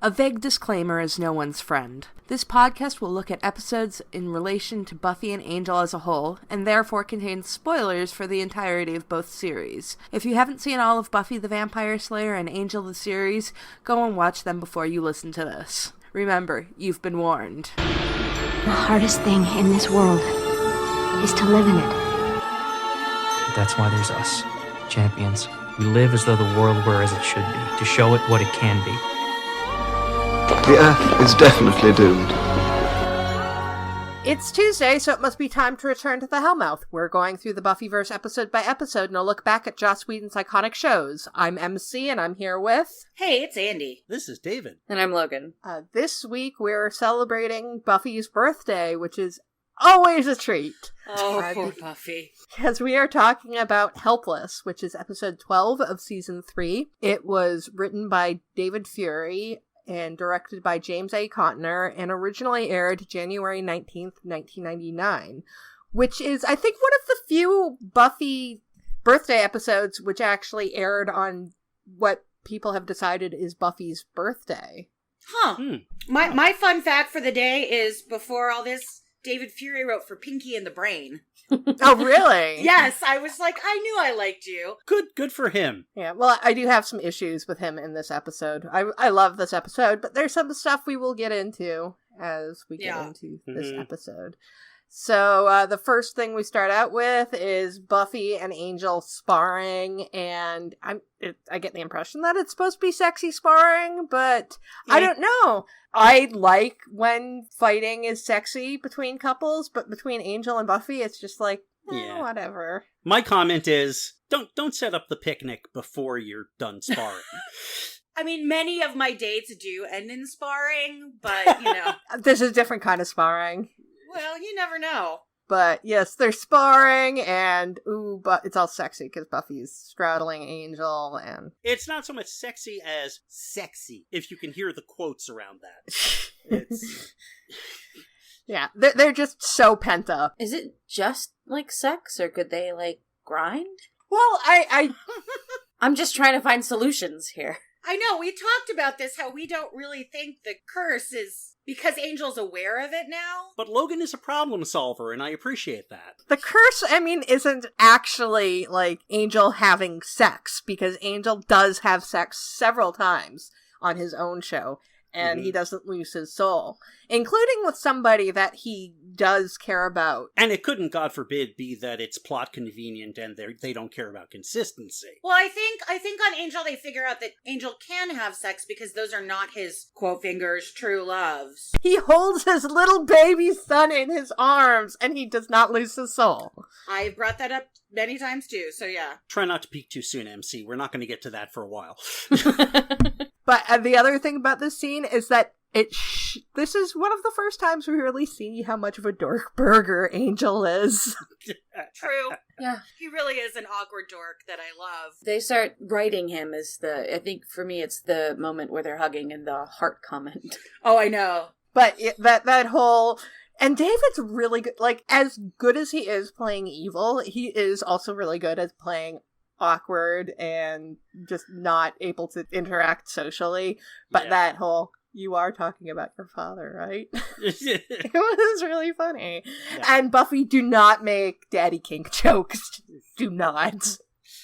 A vague disclaimer is no one's friend. This podcast will look at episodes in relation to Buffy and Angel as a whole, and therefore contains spoilers for the entirety of both series. If you haven't seen all of Buffy the Vampire Slayer and Angel the series, go and watch them before you listen to this. Remember, you've been warned. The hardest thing in this world is to live in it. That's why there's us, champions. We live as though the world were as it should be, to show it what it can be. The Earth is definitely doomed. It's Tuesday, so it must be time to return to the Hellmouth. We're going through the Buffyverse episode by episode, and a look back at Joss Whedon's iconic shows. I'm MC, and I'm here with... Hey, it's Andy. This is David. And I'm Logan. This week, we're celebrating Buffy's birthday, which is always a treat. Oh, poor Buffy. Because we are talking about Helpless, which is episode 12 of season 3. It was written by David Fury and directed by James A. Contner, and originally aired January 19th, 1999, which is, I think, one of the few Buffy birthday episodes which actually aired on what people have decided is Buffy's birthday. Huh. My fun fact for the day is, before all this, David Fury wrote for Pinky and the Brain. Oh, really? Yes, I was like, I knew I liked you. Good for him. Yeah, well, I do have some issues with him in this episode. I love this episode, but there's some stuff we will get into as we get into this episode. So, the first thing we start out with is Buffy and Angel sparring, and I get the impression that it's supposed to be sexy sparring, but I don't know. I like when fighting is sexy between couples, but between Angel and Buffy, it's just like, whatever. My comment is, don't set up the picnic before you're done sparring. I mean, many of my dates do end in sparring, but, you know. This is a different kind of sparring. Well, you never know. But yes, they're sparring, and but it's all sexy because Buffy's straddling Angel, and it's not so much sexy as sexy, if you can hear the quotes around that. Yeah, they're just so pent up. Is it just like sex, or could they like grind? Well, I'm just trying to find solutions here. I know, we talked about this, how we don't really think the curse is because Angel's aware of it now. But Logan is a problem solver, and I appreciate that. The curse, isn't actually, like, Angel having sex, because Angel does have sex several times on his own show, and he doesn't lose his soul, including with somebody that he does care about. And it couldn't, God forbid, be that it's plot convenient and they don't care about consistency. Well, I think on Angel they figure out that Angel can have sex because those are not his, quote fingers, true loves. He holds his little baby son in his arms, and he does not lose his soul. I've brought that up many times too, so yeah. Try not to peek too soon, MC. We're not going to get to that for a while. But the other thing about this scene is that this is one of the first times we really see how much of a dork burger Angel is. True. Yeah. He really is an awkward dork that I love. They start writing him as I think for me it's the moment where they're hugging and the heart comment. Oh, I know. But that whole... And David's really good. Like, as good as he is playing evil, he is also really good at playing awkward and just not able to interact socially. But that whole, you are talking about your father, right? It was really funny. Yeah. And Buffy, do not make daddy kink jokes. Do not.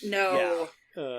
No. Yeah.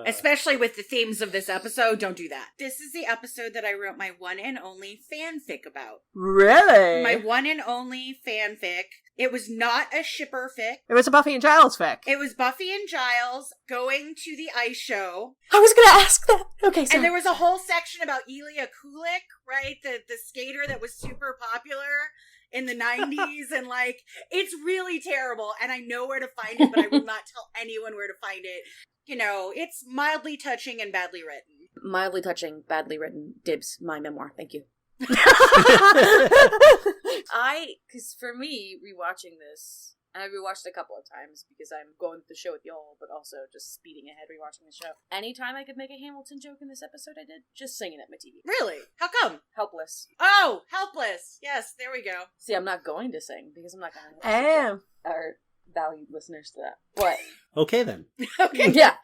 Especially with the themes of this episode, don't do that. This is the episode that I wrote my one and only fanfic about. Really? My one and only fanfic. It was not a shipper fic. It was a Buffy and Giles fic. It was Buffy and Giles going to the ice show. I was gonna ask that. Okay, sorry. And there was a whole section about Ilya Kulik, right? The skater that was super popular in the 90s, and like, it's really terrible, and I know where to find it, but I will not tell anyone where to find it. You know, it's mildly touching and badly written. Mildly touching, badly written. Dibs, my memoir. Thank you. Because for me, rewatching this, and I rewatched it a couple of times because I'm going through the show with y'all, but also just speeding ahead rewatching the show. Anytime I could make a Hamilton joke in this episode, I did. Just singing at my TV. Really? How come? Helpless. Oh, Helpless. Yes, there we go. See, I'm not going to sing because I'm not going to our valued listeners to that. What? Okay, then. Okay. Yeah.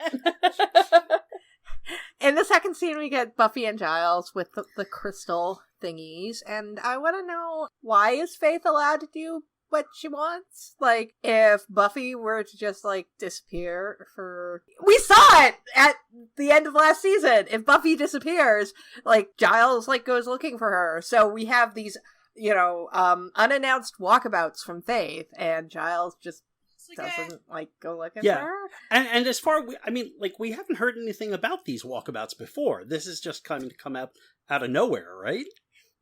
In the second scene, we get Buffy and Giles with the crystal thingies, and I want to know, why is Faith allowed to do what she wants? Like, if Buffy were to just, like, disappear for... We saw it at the end of last season! If Buffy disappears, like, Giles, like, goes looking for her. So we have these, unannounced walkabouts from Faith, and Giles just doesn't, like, go looking for her. And as far, we haven't heard anything about these walkabouts before. This is just kind of come out of nowhere, right?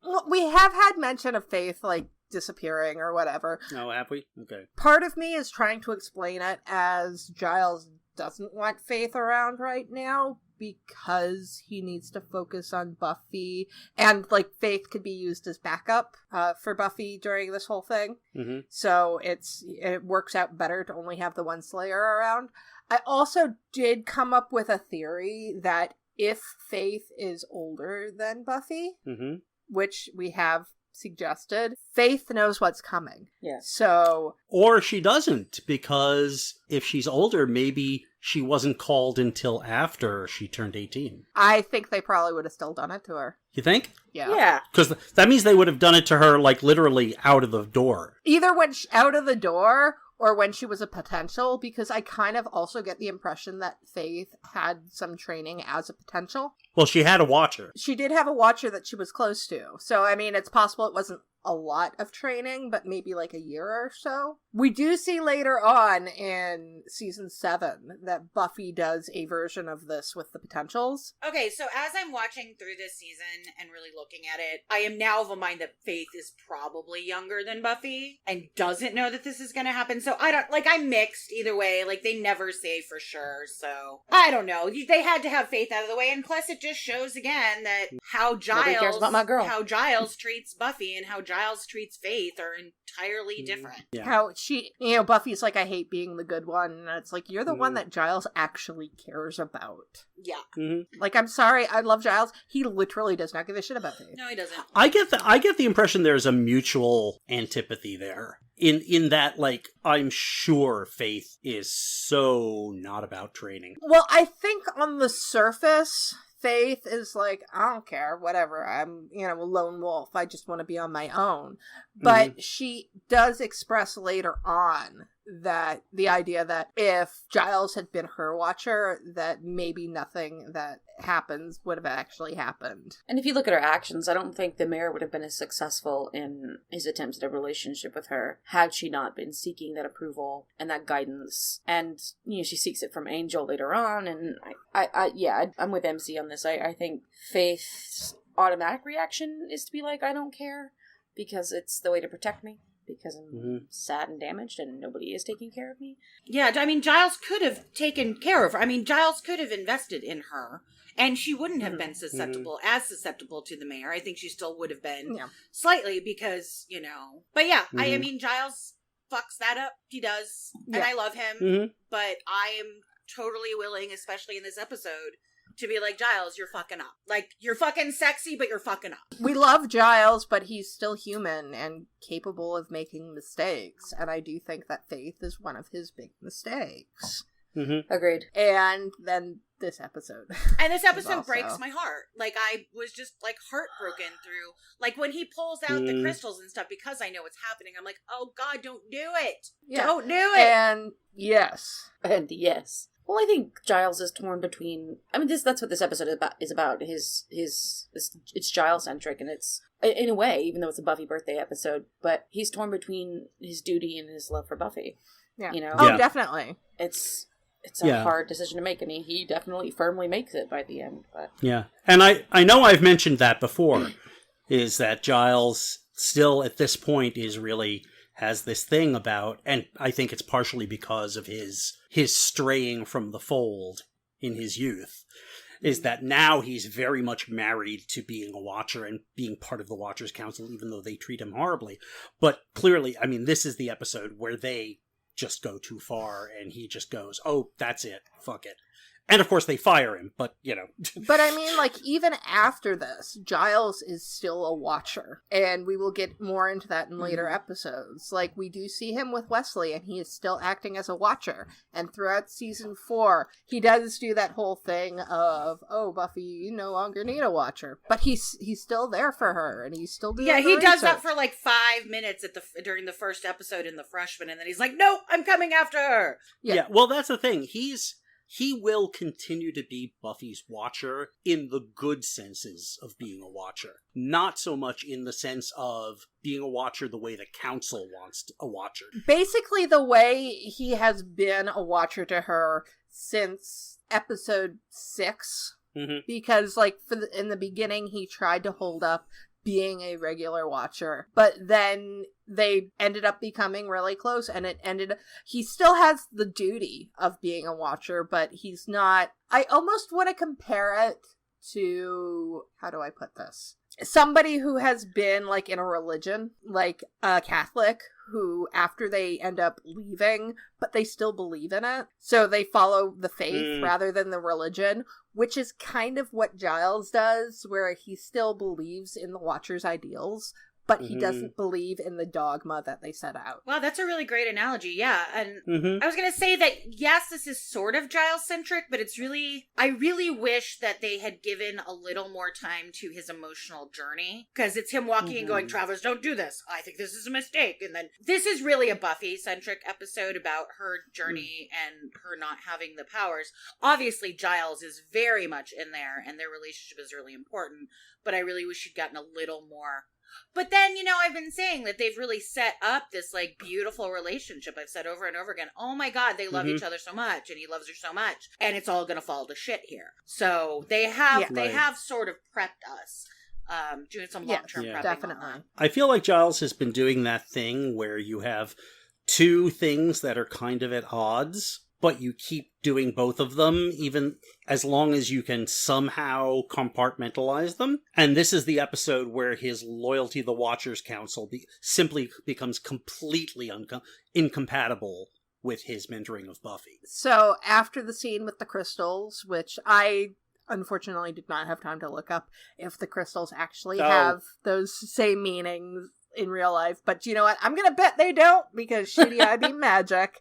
Well, we have had mention of Faith, like, disappearing or whatever. Oh, have we? Okay. Part of me is trying to explain it as Giles doesn't want Faith around right now because he needs to focus on Buffy, and, like, Faith could be used as backup for Buffy during this whole thing. Mm-hmm. So it works out better to only have the one Slayer around. I also did come up with a theory that if Faith is older than Buffy, mm-hmm. which we have suggested, Faith knows what's coming. Yeah. So... Or she doesn't, because if she's older, maybe she wasn't called until after she turned 18. I think they probably would have still done it to her. You think? Yeah. Yeah. Because that means they would have done it to her, like, literally out of the door. Either when out of the door, or when she was a potential, because I kind of also get the impression that Faith had some training as a potential. Well, she had a watcher. She did have a watcher that she was close to. So, I mean, it's possible it wasn't a lot of training, but maybe like a year or so. We do see later on in season 7 that Buffy does a version of this with the potentials. Okay, so as I'm watching through this season and really looking at it, I am now of a mind that Faith is probably younger than Buffy and doesn't know that this is going to happen. So I'm mixed either way. Like, they never say for sure. So I don't know. They had to have Faith out of the way. And plus it just shows again that how Nobody cares about my girl. How Giles treats Buffy and how Giles treats Faith are entirely different. Yeah. How she, Buffy's like, I hate being the good one. And it's like, you're the one that Giles actually cares about. Yeah. Mm-hmm. Like, I'm sorry, I love Giles. He literally does not give a shit about Faith. No, he doesn't. I get the impression there's a mutual antipathy there. In that, like, I'm sure Faith is so not about training. Well, I think on the surface, Faith is like, I don't care, whatever. I'm, a lone wolf. I just want to be on my own. But she does express later on that the idea that if Giles had been her watcher, that maybe nothing that happens would have actually happened. And if you look at her actions, I don't think the mayor would have been as successful in his attempts at a relationship with her had she not been seeking that approval and that guidance. And, she seeks it from Angel later on. And I'm with MC on this. I think Faith's automatic reaction is to be like, I don't care, because it's the way to protect me. Because I'm sad and damaged and nobody is taking care of me. Yeah, I mean, Giles could have taken care of her. I mean, Giles could have invested in her, and she wouldn't have been as susceptible to the mayor. I think she still would have been slightly because, But yeah, I mean, Giles fucks that up. He does. And I love him. But I am totally willing, especially in this episode, to be like, Giles, you're fucking up. Like, you're fucking sexy, but you're fucking up. We love Giles, but he's still human and capable of making mistakes. And I do think that Faith is one of his big mistakes. Agreed. And then this episode. And this episode breaks my heart. Like, I was just, like, heartbroken through, like, when he pulls out the crystals and stuff, because I know what's happening, I'm like, oh, God, don't do it. Yeah. Don't do it. And yes. Well, I think Giles is torn between. I mean, that's what this episode is about. It's Giles centric, and it's in a way, even though it's a Buffy birthday episode, but he's torn between his duty and his love for Buffy. Yeah. Oh, definitely. It's a hard decision to make, and he definitely firmly makes it by the end. But yeah, and I know I've mentioned that before, is that Giles still at this point is really has this thing about, and I think it's partially because of his straying from the fold in his youth, is that now he's very much married to being a watcher and being part of the Watchers Council, even though they treat him horribly. But clearly, I mean, this is the episode where they just go too far, and he just goes, oh, that's it, fuck it. And of course they fire him, but, you know. But I mean, like, even after this, Giles is still a watcher. And we will get more into that in later episodes. Like, we do see him with Wesley, and he is still acting as a watcher. And throughout season 4, he does do that whole thing of, oh, Buffy, you no longer need a watcher. But he's still there for her, and he's still doing he does that research. for like 5 minutes during the first episode in The Freshman, and then he's like, nope, I'm coming after her. Yeah, well, that's the thing. He will continue to be Buffy's watcher in the good senses of being a watcher. Not so much in the sense of being a watcher the way the council wants a watcher. Basically, the way he has been a watcher to her since episode 6. Mm-hmm. Because, like, in the beginning, he tried to hold up being a regular watcher, but then they ended up becoming really close, and he still has the duty of being a watcher, but he's not. I almost want to compare it to, how do I put this? Somebody who has been, like, in a religion, like a Catholic, who, after they end up leaving, but they still believe in it, so they follow the faith rather than the religion, which is kind of what Giles does, where he still believes in the Watcher's ideals, but he doesn't believe in the dogma that they set out. Wow, that's a really great analogy, yeah. And I was going to say that, yes, this is sort of Giles-centric, but I really wish that they had given a little more time to his emotional journey, because it's him walking and going, Travelers, don't do this. I think this is a mistake. And then this is really a Buffy-centric episode about her journey and her not having the powers. Obviously, Giles is very much in there, and their relationship is really important, but I really wish she'd gotten a little more. But then, you know, I've been saying that they've really set up this, like, beautiful relationship. I've said over and over again, oh my God, they love each other so much, and he loves her so much, and it's all gonna fall to shit here. So they have sort of prepped us, doing some long-term prepping. Definitely. I feel like Giles has been doing that thing where you have two things that are kind of at odds, but you keep doing both of them, even as long as you can somehow compartmentalize them. And this is the episode where his loyalty to the Watchers Council simply becomes completely incompatible with his mentoring of Buffy. So, after the scene with the crystals, which I unfortunately did not have time to look up if the crystals actually have those same meanings in real life, but you know what? I'm gonna bet they don't, because shitty eye beam magic.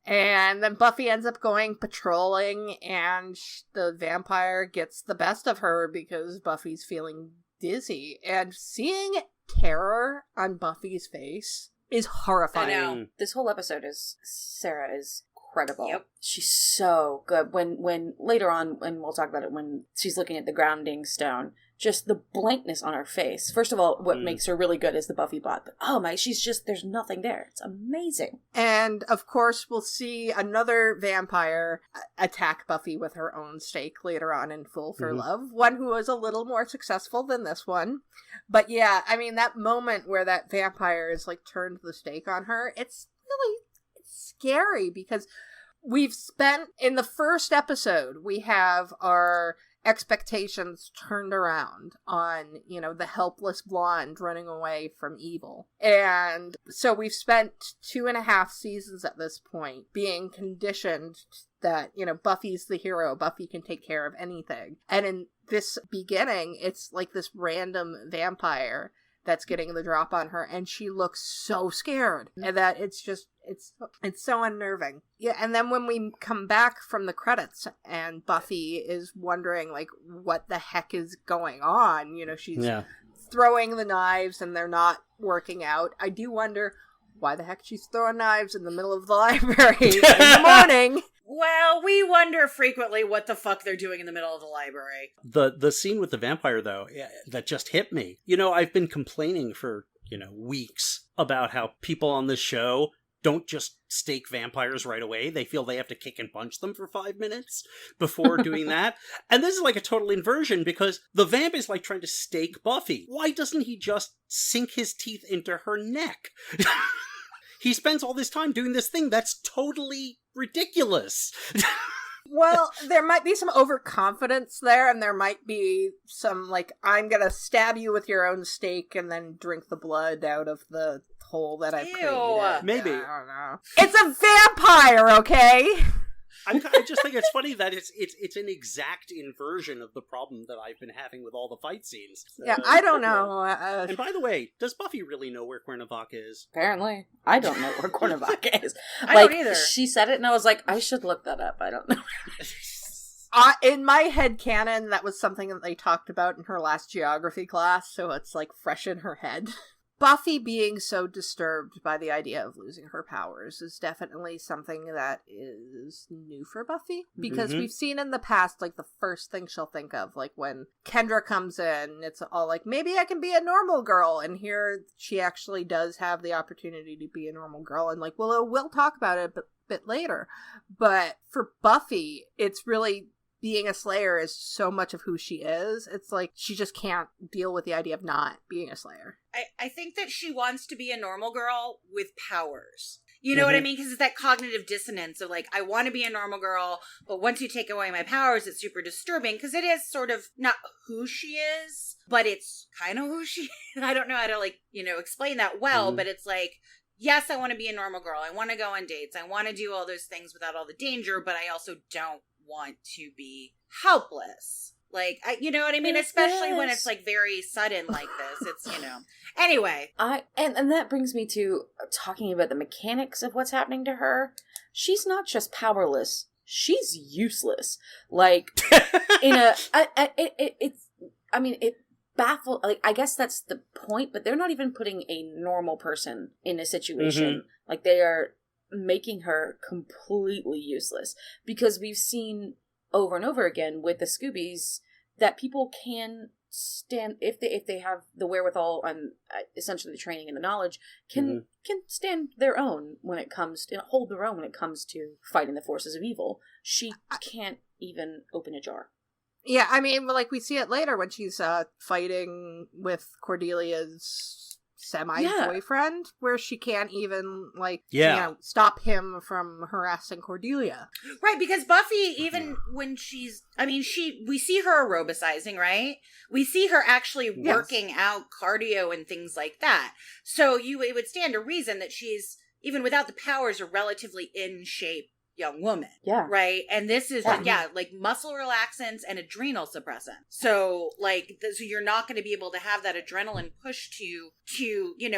And then Buffy ends up going patrolling, and the vampire gets the best of her because Buffy's feeling dizzy, and seeing terror on Buffy's face is horrifying. I know. This whole episode Sarah is incredible. Yep. She's so good. When later on, and we'll talk about it, when she's looking at the grounding stone, just the blankness on her face. First of all, what makes her really good is the Buffy bot. But oh my, there's nothing there. It's amazing. And of course, we'll see another vampire attack Buffy with her own stake later on in Fool for Love. One who was a little more successful than this one. But yeah, I mean, that moment where that vampire is like turned the stake on her, it's scary, because we've spent, in the first episode, we have our expectations turned around on, you know, the helpless blonde running away from evil. And so we've spent 2.5 seasons at this point being conditioned that, you know, Buffy's the hero. Buffy can take care of anything. And in this beginning, it's like this random vampire that's getting the drop on her, and she looks so scared, and that it's so unnerving. Yeah, and then when we come back from the credits and Buffy is wondering, like, what the heck is going on, you know, she's throwing the knives and they're not working out. I do wonder why the heck she's throwing knives in the middle of the library in the morning. Well, we wonder frequently what the fuck they're doing in the middle of the library. The scene with the vampire, though, that just hit me. You know, I've been complaining for, weeks about how people on this show don't just stake vampires right away. They feel they have to kick and punch them for 5 minutes before doing that. And this is like a total inversion, because the vamp is like trying to stake Buffy. Why doesn't he just sink his teeth into her neck? He spends all this time doing this thing that's totally ridiculous. Well, there might be some overconfidence there, and there might be some, like, I'm gonna stab you with your own stake and then drink the blood out of the hole that I've created. Maybe. I don't know. It's a vampire, okay? I just think it's funny that it's an exact inversion of the problem that I've been having with all the fight scenes. Yeah, I don't know. And by the way, does Buffy really know where Cuernavaca is? Apparently. I don't know where Cuernavaca is. I don't either. She said it and I was like, I should look that up. I don't know. In my head canon, that was something that they talked about in her last geography class, so it's like fresh in her head. Buffy being so disturbed by the idea of losing her powers is definitely something that is new for Buffy, because we've seen in the past, like, the first thing she'll think of, like, when Kendra comes in, it's all like, maybe I can be a normal girl, and here she actually does have the opportunity to be a normal girl, and, like, well, we'll talk about it a bit later, but for Buffy, it's really... being a Slayer is so much of who she is. It's like she just can't deal with the idea of not being a Slayer. I think that she wants to be a normal girl with powers. You know what I mean? Because it's that cognitive dissonance of like, I want to be a normal girl, but once you take away my powers, it's super disturbing because it is sort of not who she is, but it's kind of who she is. I don't know how to like, explain that well, but it's like, yes, I want to be a normal girl. I want to go on dates. I want to do all those things without all the danger, but I also don't want to be helpless. Like, you know what I mean? Especially when it's like very sudden like this. It's, Anyway. And that brings me to talking about the mechanics of what's happening to her. She's not just powerless. She's useless. Like, it baffles, like, I guess that's the point, but they're not even putting a normal person in a situation. Like, they are making her completely useless, because we've seen over and over again with the Scoobies that people can stand, if they have the wherewithal and essentially the training and the knowledge, can stand their own when it comes to hold their own when it comes to fighting the forces of evil. She can't even open a jar. Yeah, I mean, like, we see it later when she's fighting with Cordelia's semi-boyfriend, where she can't even, stop him from harassing Cordelia. Right, because Buffy, even when we see her aerobicizing, right? We see her actually working out cardio and things like that. So it would stand to reason that she's, even without the powers, a relatively in shape young woman. Yeah. Right? And this is, like muscle relaxants and adrenal suppressants. So, so you're not going to be able to have that adrenaline push to,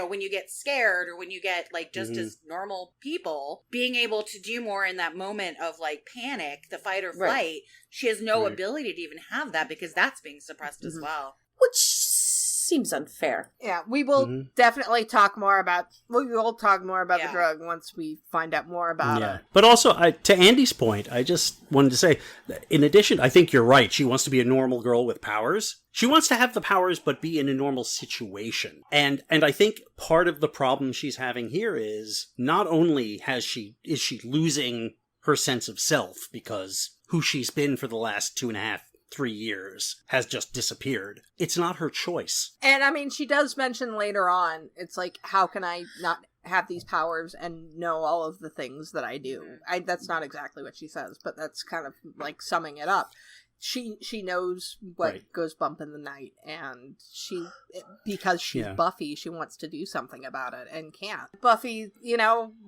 when you get scared or when you get, just as normal people, being able to do more in that moment of, panic, the fight or flight. Right. She has no ability to even have that because that's being suppressed as well. Which seems unfair. Yeah, we will definitely talk more about the drug once we find out more about it. But also, to Andy's point, I just wanted to say, in addition, I think you're right. She wants to be a normal girl with powers. She wants to have the powers, but be in a normal situation. And I think part of the problem she's having here is not only is she losing her sense of self, because who she's been for the last 2.5-3 years has just disappeared. It's not her choice. And I mean, she does mention later on, it's like, how can I not have these powers and know all of the things that I do? That's not exactly what she says, but that's kind of summing it up. She knows what goes bump in the night, and because she's Buffy, she wants to do something about it and can't. Buffy,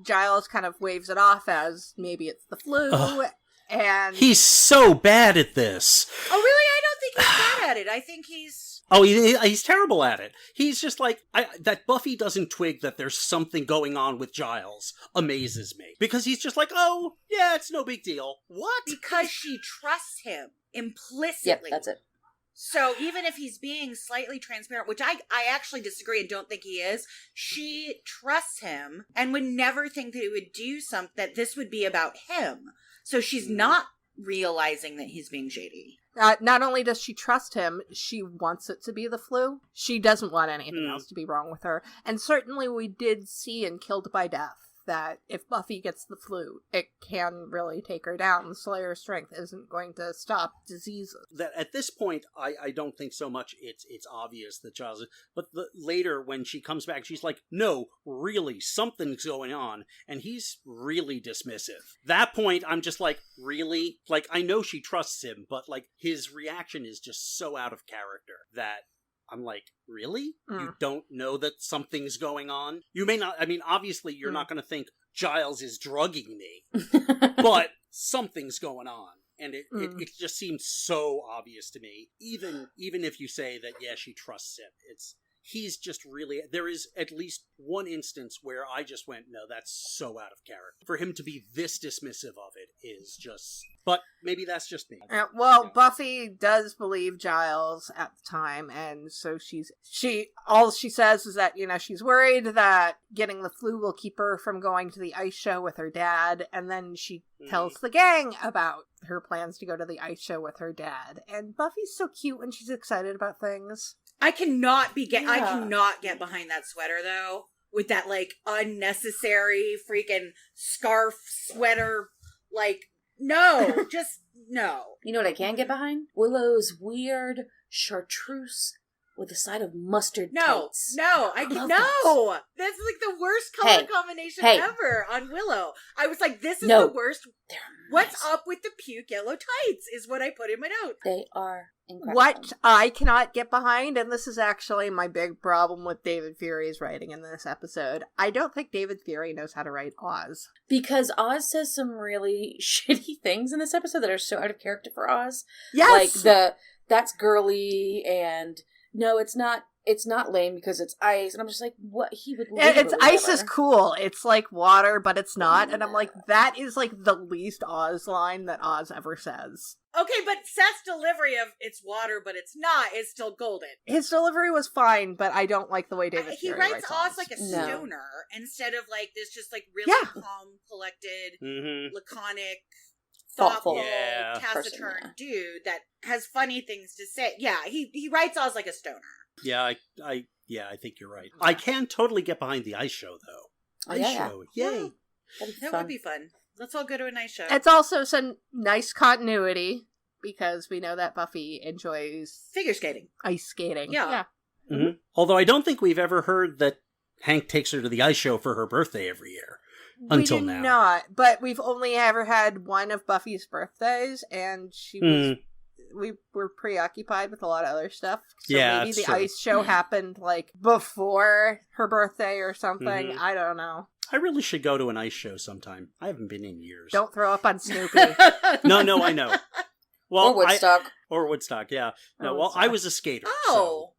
Giles kind of waves it off as maybe it's the flu. And he's so bad at this. Oh, really? I don't think he's bad at it. I think he's... Oh, he's terrible at it. He's just that Buffy doesn't twig that there's something going on with Giles amazes me. Because he's just like, oh, yeah, it's no big deal. What? Because she trusts him implicitly. Yep, that's it. So even if he's being slightly transparent, which I actually disagree and don't think he is, she trusts him and would never think that it would do something, that this would be about him. So she's not realizing that he's being shady. Not only does she trust him, she wants it to be the flu. She doesn't want anything else to be wrong with her. And certainly we did see in Killed by Death that if Buffy gets the flu, it can really take her down. The Slayer's strength isn't going to stop diseases. That at this point, I don't think so much it's obvious that Giles is, but later when she comes back, she's like, no, really, something's going on, and he's really dismissive. That point, I'm just like, really? I know she trusts him, but his reaction is just so out of character that I'm like, really? You don't know that something's going on? You may not, obviously you're not going to think Giles is drugging me. But something's going on. And it just seems so obvious to me. Even if you say that, yeah, she trusts him, he's just really, there is at least one instance where I just went, no, that's so out of character. For him to be this dismissive of it is just, but maybe that's just me. Buffy does believe Giles at the time, and so all she says is that, she's worried that getting the flu will keep her from going to the ice show with her dad, and then she tells the gang about her plans to go to the ice show with her dad. And Buffy's so cute when she's excited about things. I cannot get behind that sweater though, with that like unnecessary freaking scarf sweater. Like, no, just no. You know what I can get behind? Willow's weird chartreuse with a side of mustard tights. No. That's like the worst color combination ever on Willow. I was like, this is the worst. What's up with the puke yellow tights is what I put in my note. They are incredible. What I cannot get behind, and this is actually my big problem with David Fury's writing in this episode, I don't think David Fury knows how to write Oz. Because Oz says some really shitty things in this episode that are so out of character for Oz. Yes! Like that's girly, and no, it's not lame because it's ice, and I'm just like, what? He would it's ice is cool. It's like water, but it's not. And I'm like, that is like the least Oz line that Oz ever says. Okay, but Seth's delivery of "it's water, but it's not" is still golden. His delivery was fine, but I don't like the way David he Fury writes Oz like a stoner instead of like this just like really calm, collected, laconic, thoughtful, taciturn dude that has funny things to say. Yeah, he writes Oz like a stoner. Yeah, I think you're right. I can totally get behind the ice show, though. Show, yay! That would be fun. Let's all go to a nice show. It's also some nice continuity because we know that Buffy enjoys figure skating, ice skating. Yeah. Mm-hmm. Although I don't think we've ever heard that Hank takes her to the ice show for her birthday every year. Until now, not. But we've only ever had one of Buffy's birthdays, and she was. We were preoccupied with a lot of other stuff. So maybe the ice show happened like before her birthday or something. I don't know. I really should go to an ice show sometime. I haven't been in years. Don't throw up on Snoopy. No, I know. Well, or Woodstock. Or Woodstock, yeah. No, Woodstock. I was a skater. Oh. So.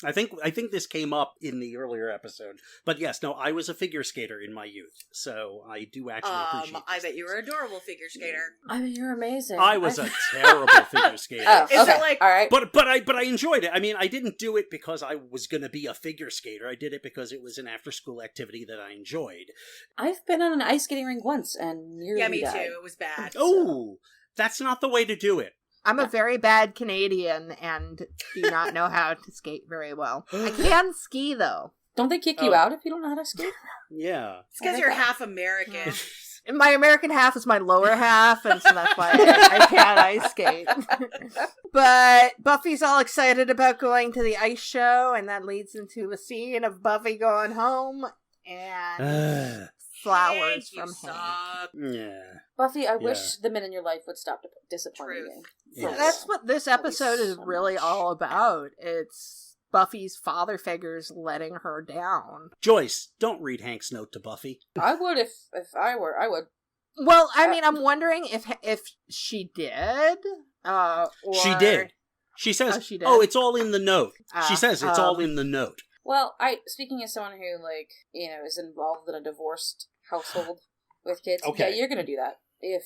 I think this came up in the earlier episode. But yes, no, I was a figure skater in my youth. So I do actually appreciate I bet you were an adorable figure skater. I mean, you're amazing. I was a terrible figure skater. Oh, okay. Is it like... All right. But I enjoyed it. I mean, I didn't do it because I was going to be a figure skater. I did it because it was an after-school activity that I enjoyed. I've been on an ice skating rink once and nearly me died. too. It was bad. Oh, that's not the way to do it. I'm a very bad Canadian and do not know how to skate very well. I can ski, though. Don't they kick you out if you don't know how to skate? Yeah. It's because you're half American. And my American half is my lower half, and so that's why I can't ice skate. But Buffy's all excited about going to the ice show, and that leads into a scene of Buffy going home and... flowers from Hank. Yeah. Buffy, I wish the men in your life would stop disappointing you. Yes. That's what this episode is really all about. It's Buffy's father figures letting her down. Joyce, don't read Hank's note to Buffy. I would if I were. I would. Well, I mean, I'm wondering if she did. Or... She did. She says, she did? it's all in the note. She says it's all in the note. Well, speaking as someone who, is involved in a divorced household with kids, yeah, you're gonna do that. If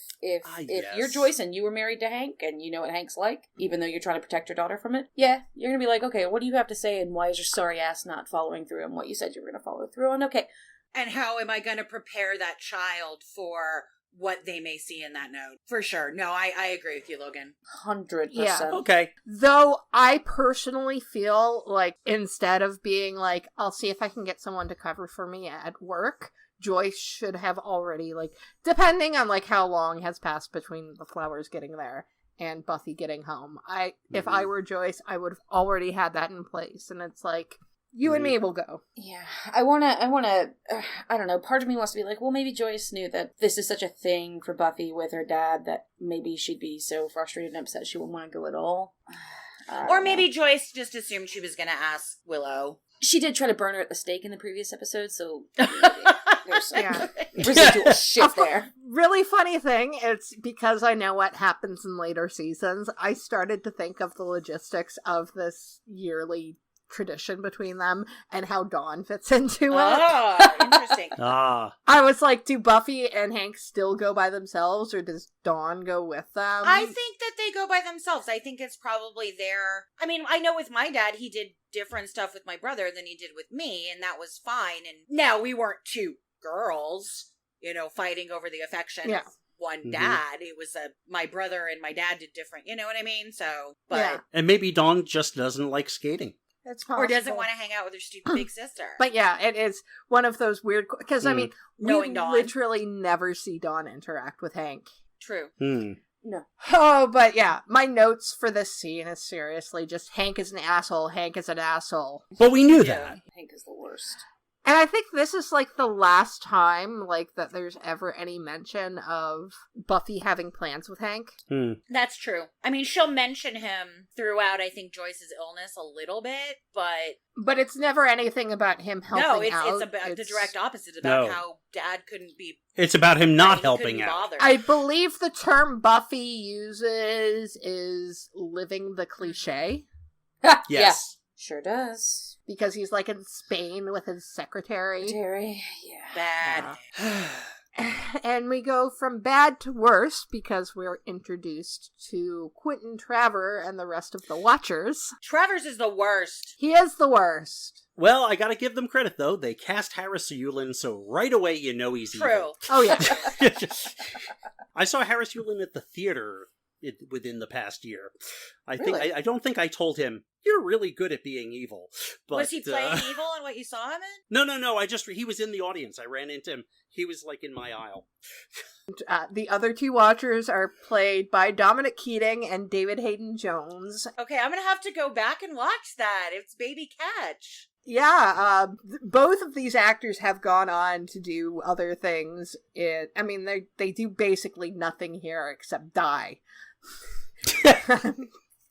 you're Joyce and you were married to Hank and you know what Hank's like, even though you're trying to protect your daughter from it, yeah, you're gonna be like, okay, what do you have to say and why is your sorry ass not following through on what you said you were gonna follow through on? Okay. And how am I gonna prepare that child for what they may see in that note? For sure. No, I agree with you, Logan. 100%. Yeah. Okay. Though I personally feel like instead of being like, I'll see if I can get someone to cover for me at work, Joyce should have already, depending on, how long has passed between the flowers getting there and Buffy getting home. If I were Joyce, I would have already had that in place. And it's like, you and me will go. Yeah. I don't know, part of me wants to be like, well, maybe Joyce knew that this is such a thing for Buffy with her dad that maybe she'd be so frustrated and upset she wouldn't want to go at all. Or maybe Joyce just assumed she was going to ask Willow. She did try to burn her at the stake in the previous episode, so there's some residual shit there. Really funny thing, it's because I know what happens in later seasons, I started to think of the logistics of this yearly tradition between them and how Dawn fits into it. Oh, interesting. I was like, do Buffy and Hank still go by themselves, or does Dawn go with them? I think that they go by themselves. I think it's probably their... I mean, I know with my dad, he did different stuff with my brother than he did with me, and that was fine. And now we weren't two girls, fighting over the affection of one dad. It was my brother and my dad did different, you know what I mean? So, but... Yeah. And maybe Dawn just doesn't like skating. It's possible. Or doesn't want to hang out with her stupid big sister. But yeah, it is one of those weird... Because, I mean, Knowing we Dawn. literally never see Dawn interact with Hank. True. No. Oh, but yeah, my notes for this scene is seriously just Hank is an asshole, Hank is an asshole. But we knew that. Hank is the worst. And I think this is, like, the last time, like, that there's ever any mention of Buffy having plans with Hank. That's true. I mean, she'll mention him throughout, I think, Joyce's illness a little bit, but... But it's never anything about him helping out. No, it's about the direct opposite, about how Dad couldn't be... It's about him not he helping couldn't out. bother. I believe the term Buffy uses is living the cliche. Yes. Yeah, sure does. Because he's, like, in Spain with his secretary. Terry, yeah. Bad. And we go from bad to worse because we're introduced to Quentin Traver and the rest of the Watchers. Travers is the worst. He is the worst. Well, I gotta give them credit, though. They cast Harris Yulin, so right away you know he's True. evil. Oh, yeah. I saw Harris Yulin at the theater within the past year. I don't think I told him, you're really good at being evil. But, was he playing evil in what you saw him in? No. He was in the audience. I ran into him. He was, like, in my aisle. The other two Watchers are played by Dominic Keating and David Hayden Jones. Okay, I'm gonna have to go back and watch that. It's Baby Catch. Yeah, both of these actors have gone on to do other things. They do basically nothing here except die.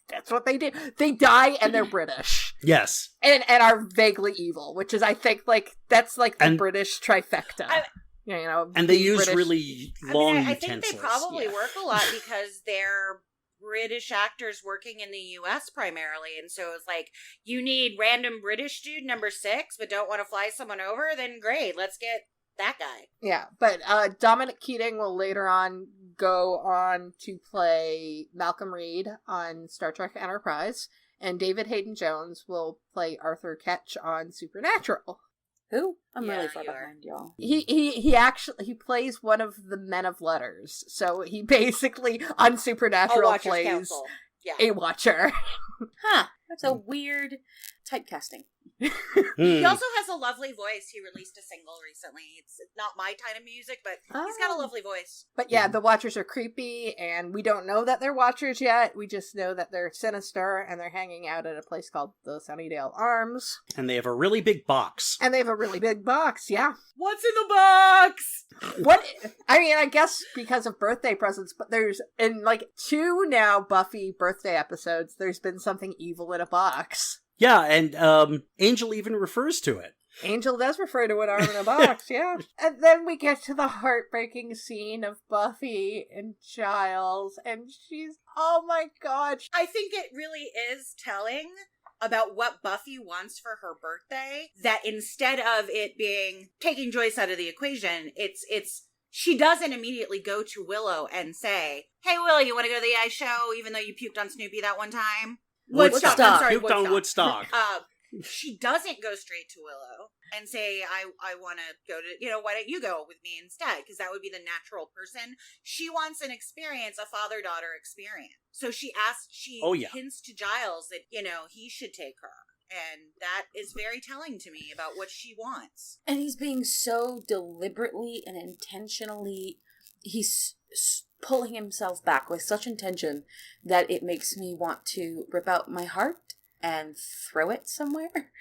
That's what they do. They die and they're British. Yes. And are vaguely evil, which is, I think, like, that's like the British trifecta. And they use British... really long I utensils. think they probably work a lot because they're British actors working in the U.S. primarily, and so it's like, you need random British dude number 6, but don't want to fly someone over, then great, let's get that guy. Yeah, but Dominic Keating will later on go on to play Malcolm Reed on Star Trek Enterprise, and David Hayden Jones will play Arthur Ketch on Supernatural. Who? I'm Yeah, really far you are. behind, y'all. He plays one of the men of letters, so he basically on Supernatural Watcher's plays Council. Yeah. a Watcher. Huh. That's a weird typecasting. He also has a lovely voice. He released a single recently. It's not my kind of music, but he's got a lovely voice. But yeah, the Watchers are creepy, and we don't know that they're Watchers yet. We just know that they're sinister, and they're hanging out at a place called the Sunnydale Arms. And they have a really big box. And they have a really big box, yeah. What's in the box? What? I mean, I guess because of birthday presents, but there's, in like 2 now Buffy birthday episodes, there's been something evil in a box. Yeah, and Angel even refers to it. Angel does refer to an arm in a box, yeah. And then we get to the heartbreaking scene of Buffy and Giles, and she's, oh my god. I think it really is telling about what Buffy wants for her birthday, that instead of it being taking Joyce out of the equation, it's she doesn't immediately go to Willow and say, hey Willow, you want to go to the ice show even though you puked on Snoopy that one time? Woodstock. I'm sorry, Puked on Woodstock. She doesn't go straight to Willow and say, I want to go to, why don't you go with me instead? Because that would be the natural person. She wants an experience, a father-daughter experience. So she hints to Giles that, he should take her. And that is very telling to me about what she wants. And he's being so deliberately and intentionally, he's pulling himself back with such intention that it makes me want to rip out my heart and throw it somewhere.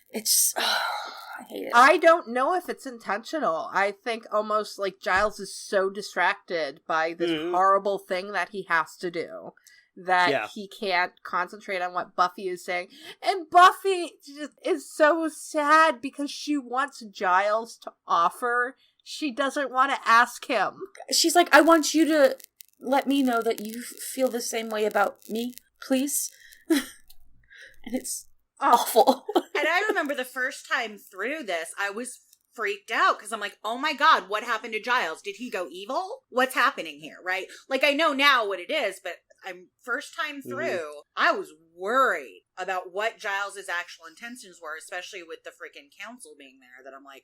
It's, I hate it. I don't know if it's intentional. I think almost like Giles is so distracted by this horrible thing that he has to do. that he can't concentrate on what Buffy is saying. And Buffy just is so sad because she wants Giles to offer. She doesn't want to ask him. She's like, I want you to let me know that you feel the same way about me, please. And it's awful. And I remember the first time through this, I was freaked out because I'm like, oh my God, what happened to Giles? Did he go evil? What's happening here, right? Like, I know now what it is, but I'm first time through, I was worried about what Giles's actual intentions were, especially with the freaking council being there, that I'm like,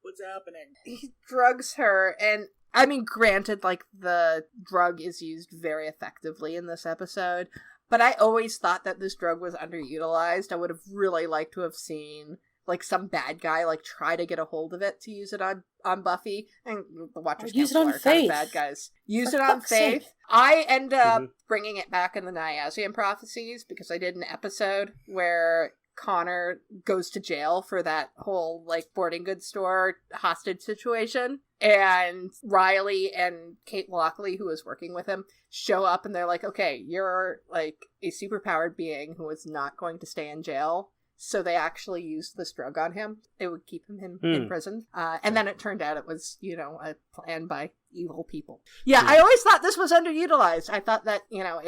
what's happening? He drugs her, and I mean, granted, like, the drug is used very effectively in this episode, but I always thought that this drug was underutilized. I would have really liked to have seen, like, some bad guy, like, try to get a hold of it to use it on Buffy. And the Watchers use it on are kind Faith. of bad guys. Use it on Faith. Sake. I end up bringing it back in the Niazian Prophecies because I did an episode where Connor goes to jail for that whole, like, sporting goods store hostage situation. And Riley and Kate Lockley, who was working with him, show up and they're like, okay, you're, like, a superpowered being who is not going to stay in jail. So they actually used this drug on him. It would keep him in prison. And then it turned out it was, you know, a plan by evil people. Yeah, I always thought this was underutilized. I thought that, you know,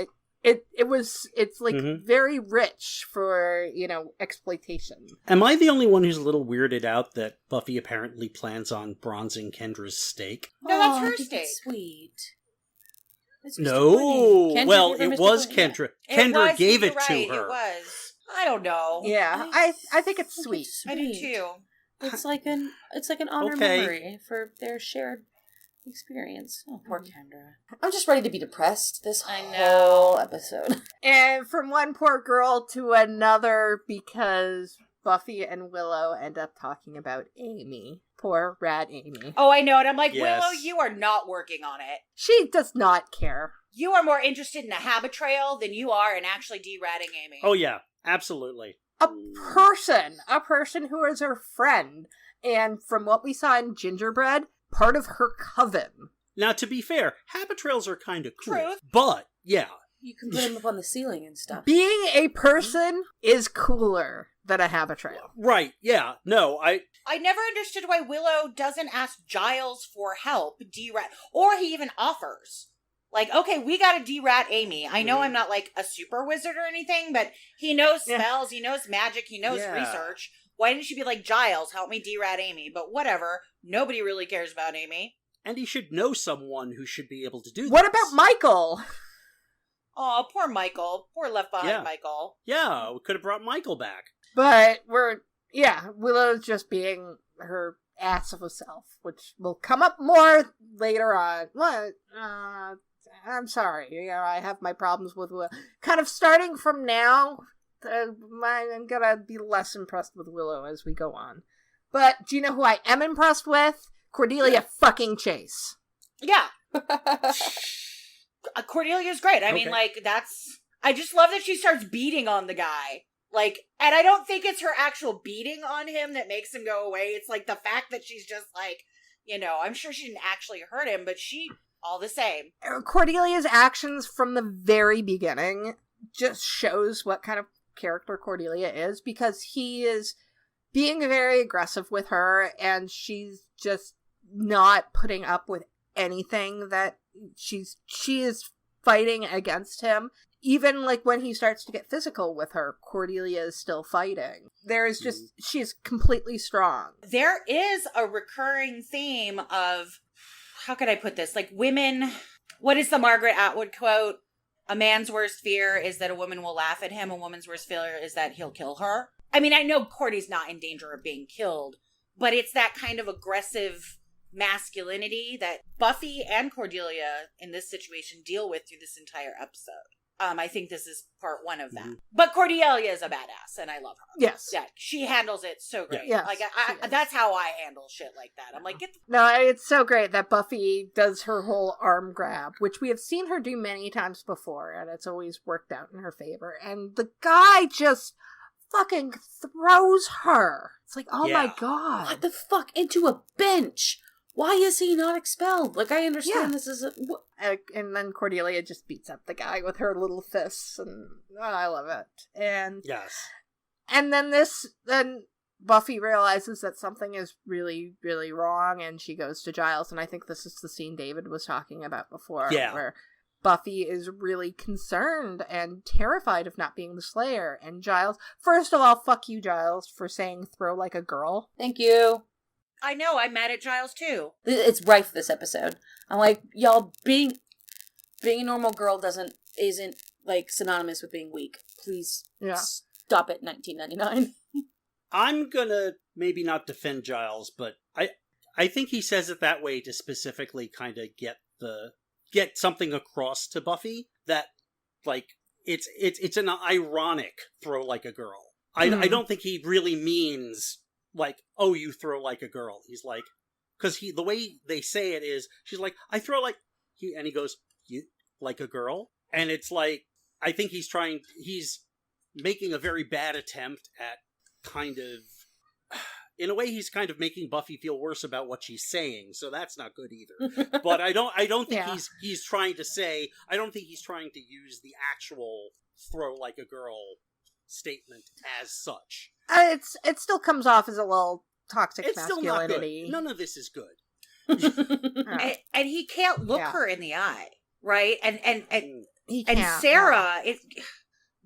it's like very rich for, you know, exploitation. Am I the only one who's a little weirded out that Buffy apparently plans on bronzing Kendra's steak? No, that's her steak. Sweet. No. Well, it was Kendra. Kendra gave it to her. It was. I don't know. Yeah, I think it's sweet. I do too. It's like an honor memory for their shared experience. Oh, poor Kendra. I'm just ready to be depressed this whole episode. And from one poor girl to another because Buffy and Willow end up talking about Amy. Poor rad Amy. Oh, I know. And I'm like, yes. Willow, you are not working on it. She does not care. You are more interested in the habit trail than you are in actually de-ratting Amy. Oh, yeah. Absolutely. A person who is her friend. And from what we saw in Gingerbread, part of her coven. Now, to be fair, habit trails are kind of cool. Truth. But, yeah. You can put them up on the ceiling and stuff. Being a person is cooler than a habit trail. Right, yeah. No, I never understood why Willow doesn't ask Giles for help, de-rat, or he even offers. Like, okay, we gotta de-rat Amy. I know I'm not like a super wizard or anything, but he knows spells, he knows magic, he knows research. Why didn't she be like, Giles, help me de-rat Amy? But whatever, nobody really cares about Amy. And he should know someone who should be able to do this. What about Michael? Oh, poor Michael. Poor left behind Michael. Yeah, we could have brought Michael back. But Willow's just being her ass of a self, which will come up more later on. What? I'm sorry, you know, I have my problems with Willow. Kind of starting from now, I'm gonna be less impressed with Willow as we go on. But do you know who I am impressed with? Cordelia fucking Chase. Yeah. Cordelia's great. I mean, like, I just love that she starts beating on the guy. Like, and I don't think it's her actual beating on him that makes him go away. It's like the fact that she's just like, you know, I'm sure she didn't actually hurt him, but she, all the same. Cordelia's actions from the very beginning just shows what kind of character Cordelia is, because he is being very aggressive with her, and she's just not putting up with anything that she is fighting against him. Even, like, when he starts to get physical with her, Cordelia is still fighting. There is just, she's completely strong. There is a recurring theme of, how could I put this? Like, women, what is the Margaret Atwood quote? A man's worst fear is that a woman will laugh at him. A woman's worst fear is that he'll kill her. I mean, I know Cordy's not in danger of being killed, but it's that kind of aggressive masculinity that Buffy and Cordelia in this situation deal with through this entire episode. I think this is part one of that. Mm-hmm. But Cordelia is a badass, and I love her. Yes. Yeah, she handles it so great. Yes, like, that's how I handle shit like that. I'm like, No, it's so great that Buffy does her whole arm grab, which we have seen her do many times before, and it's always worked out in her favor. And the guy just fucking throws her. It's like, oh my god. What the fuck? Into a bench. Why is he not expelled? Like, I understand this is and then Cordelia just beats up the guy with her little fists, and I love it. And yes. And then Buffy realizes that something is really, really wrong, and she goes to Giles, and I think this is the scene David was talking about before, where Buffy is really concerned and terrified of not being the Slayer, and Giles, first of all, fuck you, Giles, for saying throw like a girl. Thank you. I know, I'm mad at Giles too. It's rife this episode. I'm like, y'all, being a normal girl isn't like synonymous with being weak. Please stop it, 1999. I'm gonna maybe not defend Giles, but I think he says it that way to specifically kind of get something across to Buffy that, like, it's an ironic throw like a girl. I don't think he really means like, oh, you throw like a girl. He's like, because the way they say it is, she's like, I throw like, and he goes, you like a girl, and it's like, I think he's making a very bad attempt at kind of, in a way, he's kind of making Buffy feel worse about what she's saying, so that's not good either. But I don't think he's trying to say, I don't think he's trying to use the actual throw like a girl statement as such. It still comes off as a little toxic masculinity. Still not good. None of this is good. And he can't look her in the eye, right? And he can't, Sarah,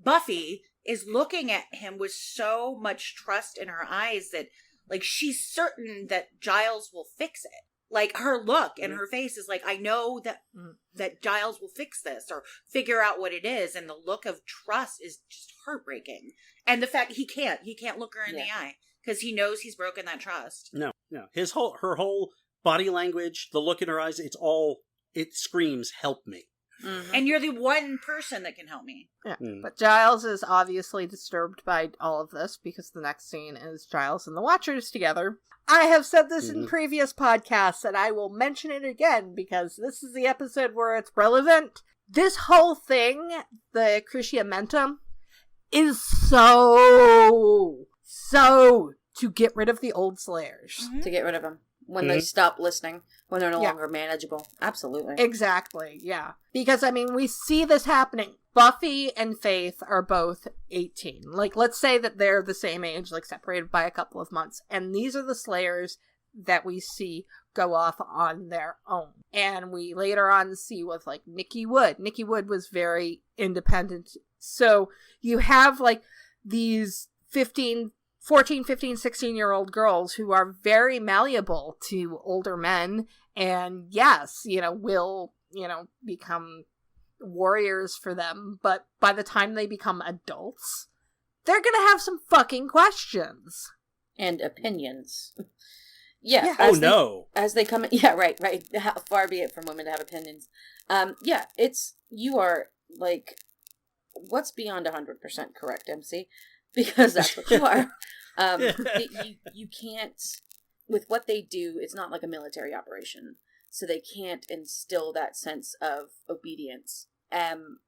Buffy is looking at him with so much trust in her eyes that, like, she's certain that Giles will fix it. Like, her look and her face is like, I know that Giles will fix this or figure out what it is. And the look of trust is just heartbreaking. And the fact he can't look her in the eye because he knows he's broken that trust. No. Her whole body language, the look in her eyes, it screams, help me. Mm-hmm. And you're the one person that can help me. Yeah. But Giles is obviously disturbed by all of this because the next scene is Giles and the Watchers together. I have said this in previous podcasts, and I will mention it again because this is the episode where it's relevant. This whole thing, the Cruciamentum, is so to get rid of the old Slayers. Mm-hmm. To get rid of them. When they stop listening, when they're no longer manageable. Absolutely. Exactly, yeah. Because, I mean, we see this happening. Buffy and Faith are both 18. Like, let's say that they're the same age, like, separated by a couple of months. And these are the Slayers that we see go off on their own. And we later on see with, like, Nikki Wood. Nikki Wood was very independent. So you have, like, these 14, 15, 16-year-old girls who are very malleable to older men and, yes, will, become warriors for them. But by the time they become adults, they're gonna have some fucking questions. And opinions. Yeah. As they come in, yeah, right. How far be it from women to have opinions. You are, like, what's beyond 100% correct, MC? Because that's what you are. You can't, with what they do, it's not like a military operation, so they can't instill that sense of obedience. And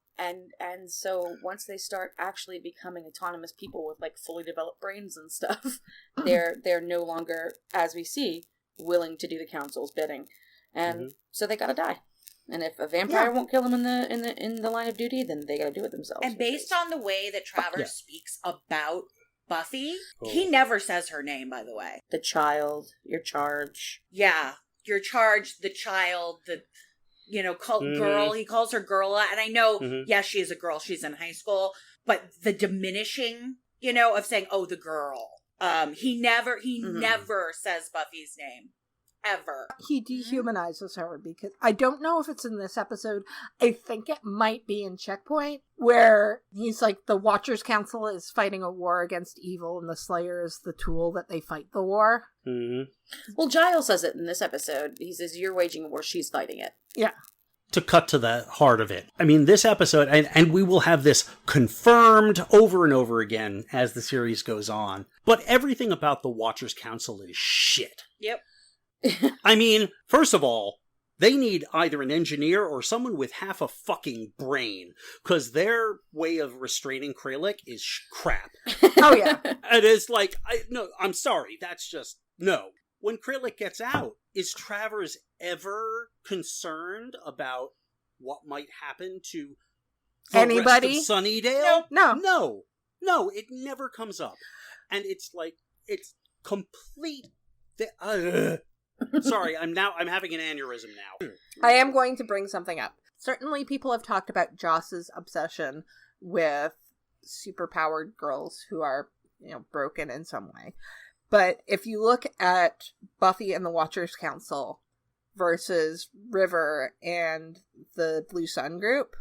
so once they start actually becoming autonomous people with, like, fully developed brains and stuff, they're no longer, as we see, willing to do the council's bidding, and so they gotta die. And if a vampire won't kill them in the line of duty, then they gotta do it themselves. And based on the way that Travers speaks about Buffy, he never says her name, by the way. The child, your charge. Yeah, your charge, the child, the, girl. He calls her girl. And I know, yes, she is a girl. She's in high school. But the diminishing, of saying, oh, the girl. He never says Buffy's name. Ever. He dehumanizes her because I don't know if it's in this episode. I think it might be in Checkpoint, where he's like, the Watchers Council is fighting a war against evil and the Slayer is the tool that they fight the war. Mm-hmm. Well, Giles says it in this episode. He says, you're waging a war, she's fighting it. Yeah. To cut to the heart of it. I mean, this episode, and we will have this confirmed over and over again as the series goes on, but everything about the Watchers Council is shit. Yep. I mean, first of all, they need either an engineer or someone with half a fucking brain, because their way of restraining Kralik is crap. Oh, yeah. It is like, I'm sorry, that's just, no. when Kralik gets out, is Travers ever concerned about what might happen to the anybody? rest of Sunnydale? No. No, it never comes up. And it's like, it's complete... Sorry, I'm having an aneurysm now. I am going to bring something up. Certainly people have talked about Joss's obsession with superpowered girls who are, broken in some way. But if you look at Buffy and the Watchers Council versus River and the Blue Sun group,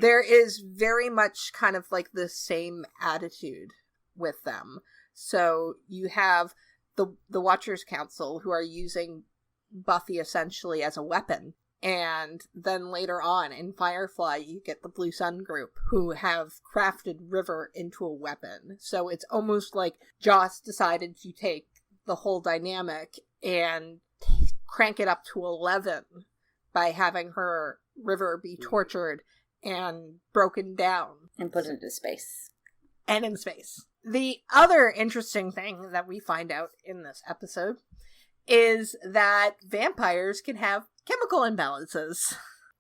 there is very much kind of like the same attitude with them. So you have the Watchers Council who are using Buffy essentially as a weapon. And then later on in Firefly, you get the Blue Sun group who have crafted River into a weapon. So it's almost like Joss decided to take the whole dynamic and crank it up to 11 by having her River be tortured and broken down. And put into space. And in space. The other interesting thing that we find out in this episode is that vampires can have chemical imbalances.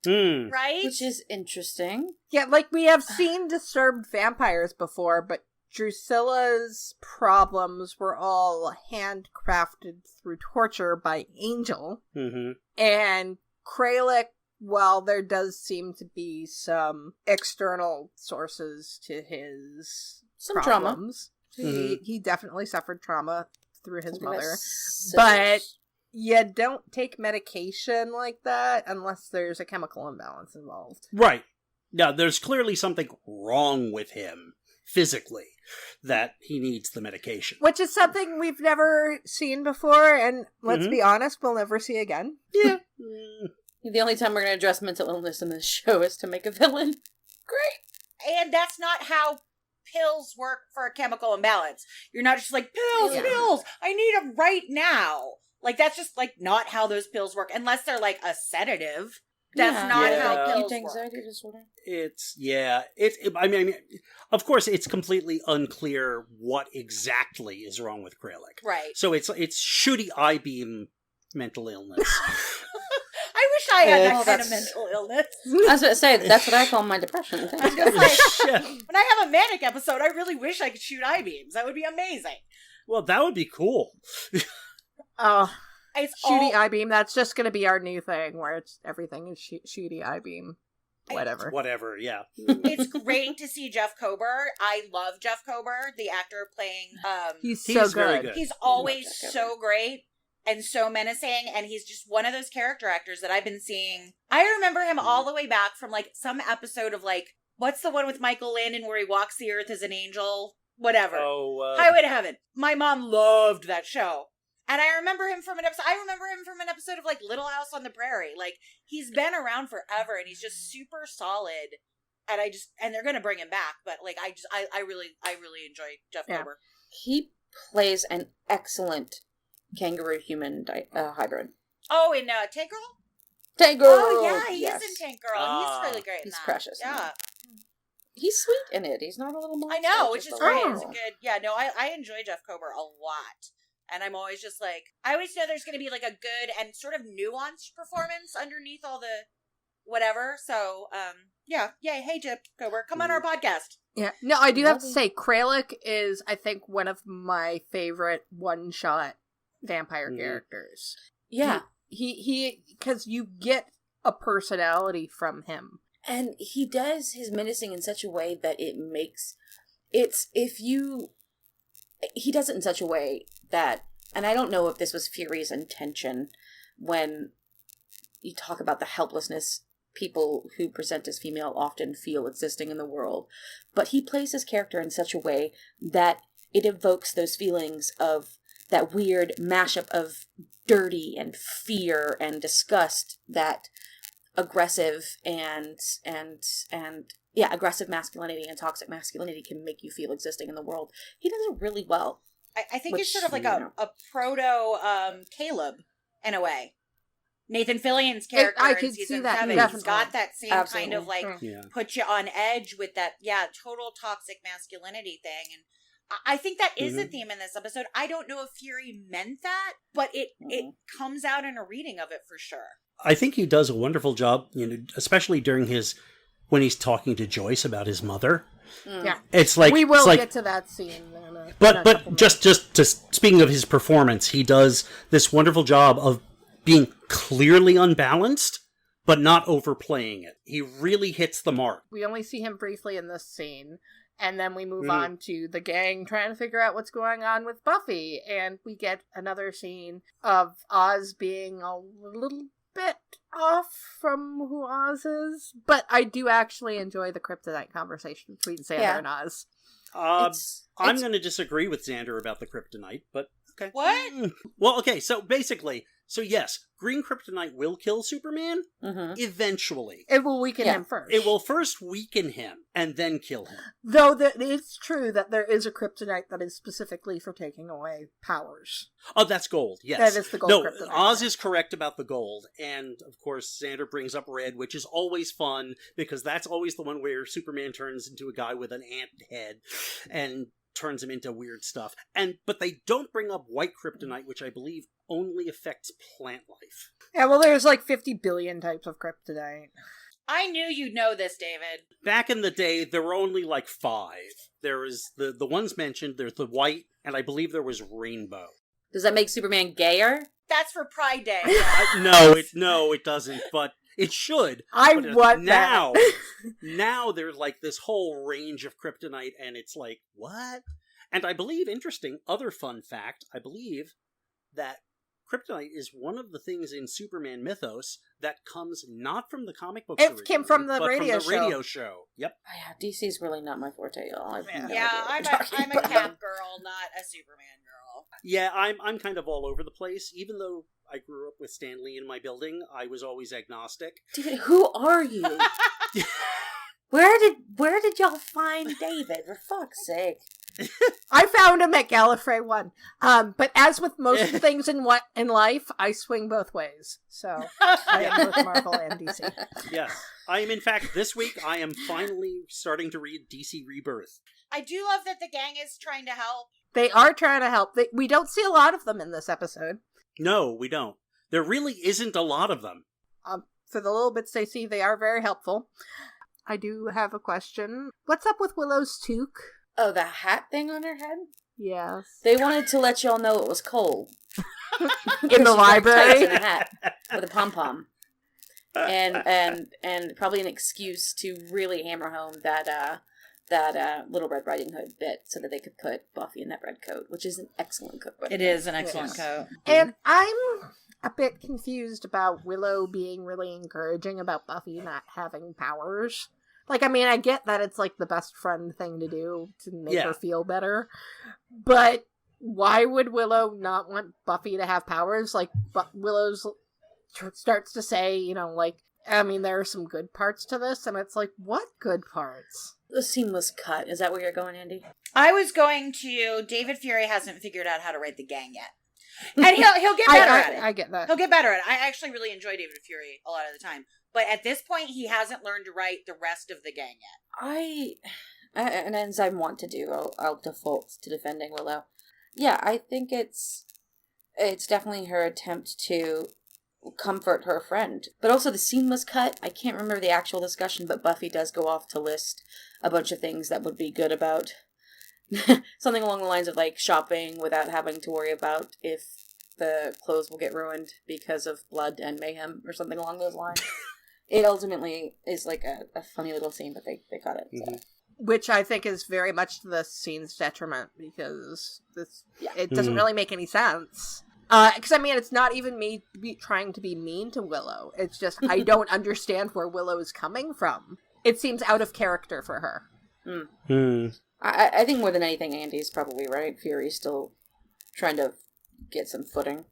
Right? Which is interesting. Yeah, like we have seen disturbed vampires before, but Drusilla's problems were all handcrafted through torture by Angel. Mm-hmm. And Kralik, while there does seem to be some external sources to his problems, he definitely suffered trauma through his mother. But you don't take medication like that unless there's a chemical imbalance involved. Right. Now, there's clearly something wrong with him physically that he needs the medication. Which is something we've never seen before, and let's be honest, we'll never see again. Yeah. The only time we're going to address mental illness in this show is to make a villain. Great. And that's not how pills work for a chemical imbalance. You're not just like, pills, I need them right now. Like, that's just, like, not how those pills work. Unless they're, like, a sedative. That's not how pills anxiety work. Disorder. I mean, of course, it's completely unclear what exactly is wrong with Kralik. Right. So it's shooty I-beam mental illness. I wish I had that kind of mental illness. I was going to say, that's what I call my depression. When I have a manic episode, I really wish I could shoot I-beams. That would be amazing. Well, that would be cool. Oh, it's shooty I-beam. That's just going to be our new thing, where everything is shooty I-beam. Whatever, yeah. It's great to see Jeff Kober. I love Jeff Kober, the actor playing... He's so good. Very good. He's always so great and so menacing, and he's just one of those character actors that I've been seeing. I remember him all the way back from, like, some episode of, like, what's the one with Michael Landon where he walks the earth as an angel? Whatever. Highway to Heaven. My mom loved that show. And I remember him from an episode of, like, Little House on the Prairie. Like, he's been around forever, and he's just super solid. And they're gonna bring him back, but, like, I really enjoy Jeff Kober. He plays an excellent kangaroo human hybrid. Oh, in Tank Girl? Tank Girl! Oh, yeah, he is in Tank Girl. He's really great in that. He's precious. Yeah. Man. He's sweet in it. He's not a little monster. I know, which is great. Oh. It's a good... Yeah, no, I enjoy Jeff Kober a lot. And I'm always just like... I always know there's going to be, like, a good and sort of nuanced performance underneath all the whatever. So, yeah. Hey, Jeff Kober, come on our podcast. Yeah. No, I do have to say, Kralik is, I think, one of my favorite one-shot vampire characters. Yeah. He because you get a personality from him. And he does his menacing in such a way that it makes... He does it in such a way that... And I don't know if this was Fury's intention when you talk about the helplessness people who present as female often feel existing in the world. But he plays his character in such a way that it evokes those feelings of that weird mashup of dirty and fear and disgust that aggressive aggressive masculinity and toxic masculinity can make you feel existing in the world. He does it really well. I think he's sort of like a proto Caleb in a way. Nathan Fillion's character in season 7. He's got that same kind of like put you on edge with that total toxic masculinity thing. And I think that is a theme in this episode. I don't know if Fury meant that, but it comes out in a reading of it for sure. I think he does a wonderful job, especially during when he's talking to Joyce about his mother. Yeah, it's like we will get to that scene. But just to speaking of his performance, he does this wonderful job of being clearly unbalanced, but not overplaying it. He really hits the mark. We only see him briefly in this scene, and then we move on to the gang trying to figure out what's going on with Buffy, and we get another scene of Oz being a little bit off from who Oz is, but I do actually enjoy the kryptonite conversation between Xander and Oz. I'm going to disagree with Xander about the kryptonite, but okay. What? Well, okay, so basically, yes, green kryptonite will kill Superman eventually. It will weaken him first. It will first weaken him and then kill him. Though it's true that there is a kryptonite that is specifically for taking away powers. Oh, that's gold, yes. That is the gold kryptonite. Oz is correct about the gold. And, of course, Xander brings up red, which is always fun, because that's always the one where Superman turns into a guy with an ant head and turns him into weird stuff. But they don't bring up white kryptonite, which I believe only affects plant life. Yeah, well, there's like 50 billion types of kryptonite. I knew you'd know this, David. Back in the day, there were only like 5. There was the ones mentioned, there's the white, and I believe there was rainbow. Does that make Superman gayer? That's for Pride Day. No, it doesn't, but it should. I want now, that. now there's like this whole range of kryptonite, and it's like, what? And I believe, interesting, other fun fact, I believe that kryptonite is one of the things in Superman mythos that comes not from the comic books. It came from the radio show. Yep. Yeah, DC's really not my forte, y'all. I'm a Cap girl, not a Superman girl. Yeah, I'm kind of all over the place. Even though I grew up with Stan Lee in my building, I was always agnostic. David, who are you? Where did y'all find David? For fuck's sake. I found him at Gallifrey 1. But as with most things in life, I swing both ways. So I am both Marvel and DC. Yes. I am, in fact, this week, I am finally starting to read DC Rebirth. I do love that the gang is trying to help. They are trying to help. We don't see a lot of them in this episode. No, we don't. There really isn't a lot of them. For the little bits they see, they are very helpful. I do have a question. What's up with Willow's toque? Oh, the hat thing on her head? Yes. They wanted to let y'all know it was cold. In the library? In a hat with a pom-pom. And probably an excuse to really hammer home that Little Red Riding Hood bit so that they could put Buffy in that red coat, which is an excellent coat. It is an excellent coat. And I'm a bit confused about Willow being really encouraging about Buffy not having powers. Like, I mean, I get that it's, like, the best friend thing to do to make her feel better. But why would Willow not want Buffy to have powers? Like, Willow's starts to say, I mean, there are some good parts to this, and it's like, what good parts? The seamless cut. Is that where you're going, Andy? I was going to... David Fury hasn't figured out how to write the gang yet. And he'll get better at it. I get that. He'll get better at it. I actually really enjoy David Fury a lot of the time. But at this point, he hasn't learned to write the rest of the gang yet. And as I want to do, I'll default to defending Willow. Yeah, I think it's definitely her attempt to comfort her friend. But also the seamless cut, I can't remember the actual discussion, but Buffy does go off to list a bunch of things that would be good about something along the lines of, like, shopping without having to worry about if the clothes will get ruined because of blood and mayhem or something along those lines. It ultimately is like a funny little scene, but they got it. So. Which I think is very much to the scene's detriment, because it doesn't really make any sense. Because, I mean, it's not even me trying to be mean to Willow. It's just, I don't understand where Willow is coming from. It seems out of character for her. I think more than anything, Andy's probably right. Fury's still trying to get some footing.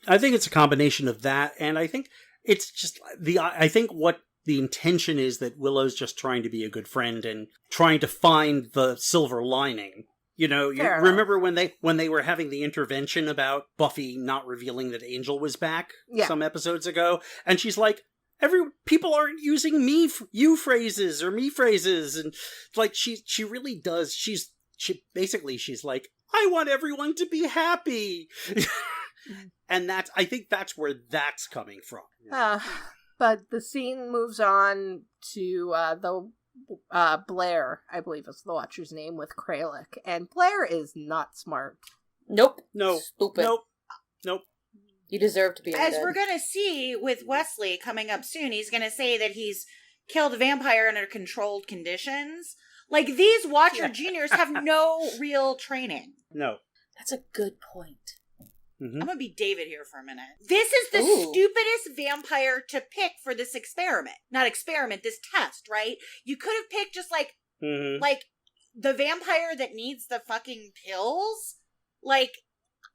I think it's a combination of that, and I think it's just I think what the intention is that Willow's just trying to be a good friend and trying to find the silver lining. You remember when they were having the intervention about Buffy not revealing that Angel was back some episodes ago, and she's like, people aren't using you phrases or me phrases, and like she really does. She's she's like, I want everyone to be happy. And I think that's where that's coming from. But the scene moves on to the Blair, I believe is the Watcher's name, with Kralik. And Blair is not smart. Nope. No. Stupid. Nope. You deserve to be As undead. we're going to see with Wesley coming up soon, he's going to say that he's killed a vampire under controlled conditions. Like, these Watcher Juniors have no real training. No. That's a good point. Mm-hmm. I'm going to be David here for a minute. This is the stupidest vampire to pick for this experiment. Not experiment, this test, right? You could have picked just like the vampire that needs the fucking pills. Like,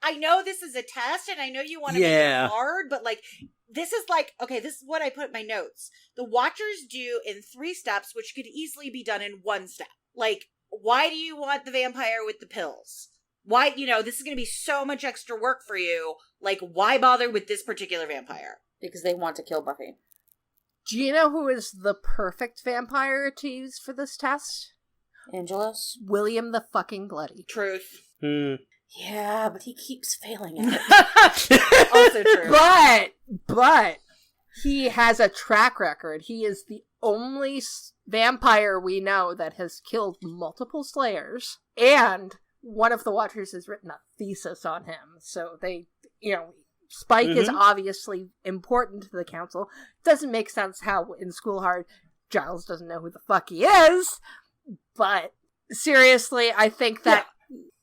I know this is a test and I know you want to make it hard, but like, this is like, okay, this is what I put in my notes. The Watchers do in 3 steps, which could easily be done in 1 step. Like, why do you want the vampire with the pills? Why, this is going to be so much extra work for you. Like, why bother with this particular vampire? Because they want to kill Buffy. Do you know who is the perfect vampire to use for this test? Angelus? William the fucking Bloody. Truth. Yeah, but he keeps failing at it. Also true. But he has a track record. He is the only vampire we know that has killed multiple slayers, and one of the Watchers has written a thesis on him. So they, Spike is obviously important to the council. Doesn't make sense how in School Hard Giles doesn't know who the fuck he is, but seriously, I think that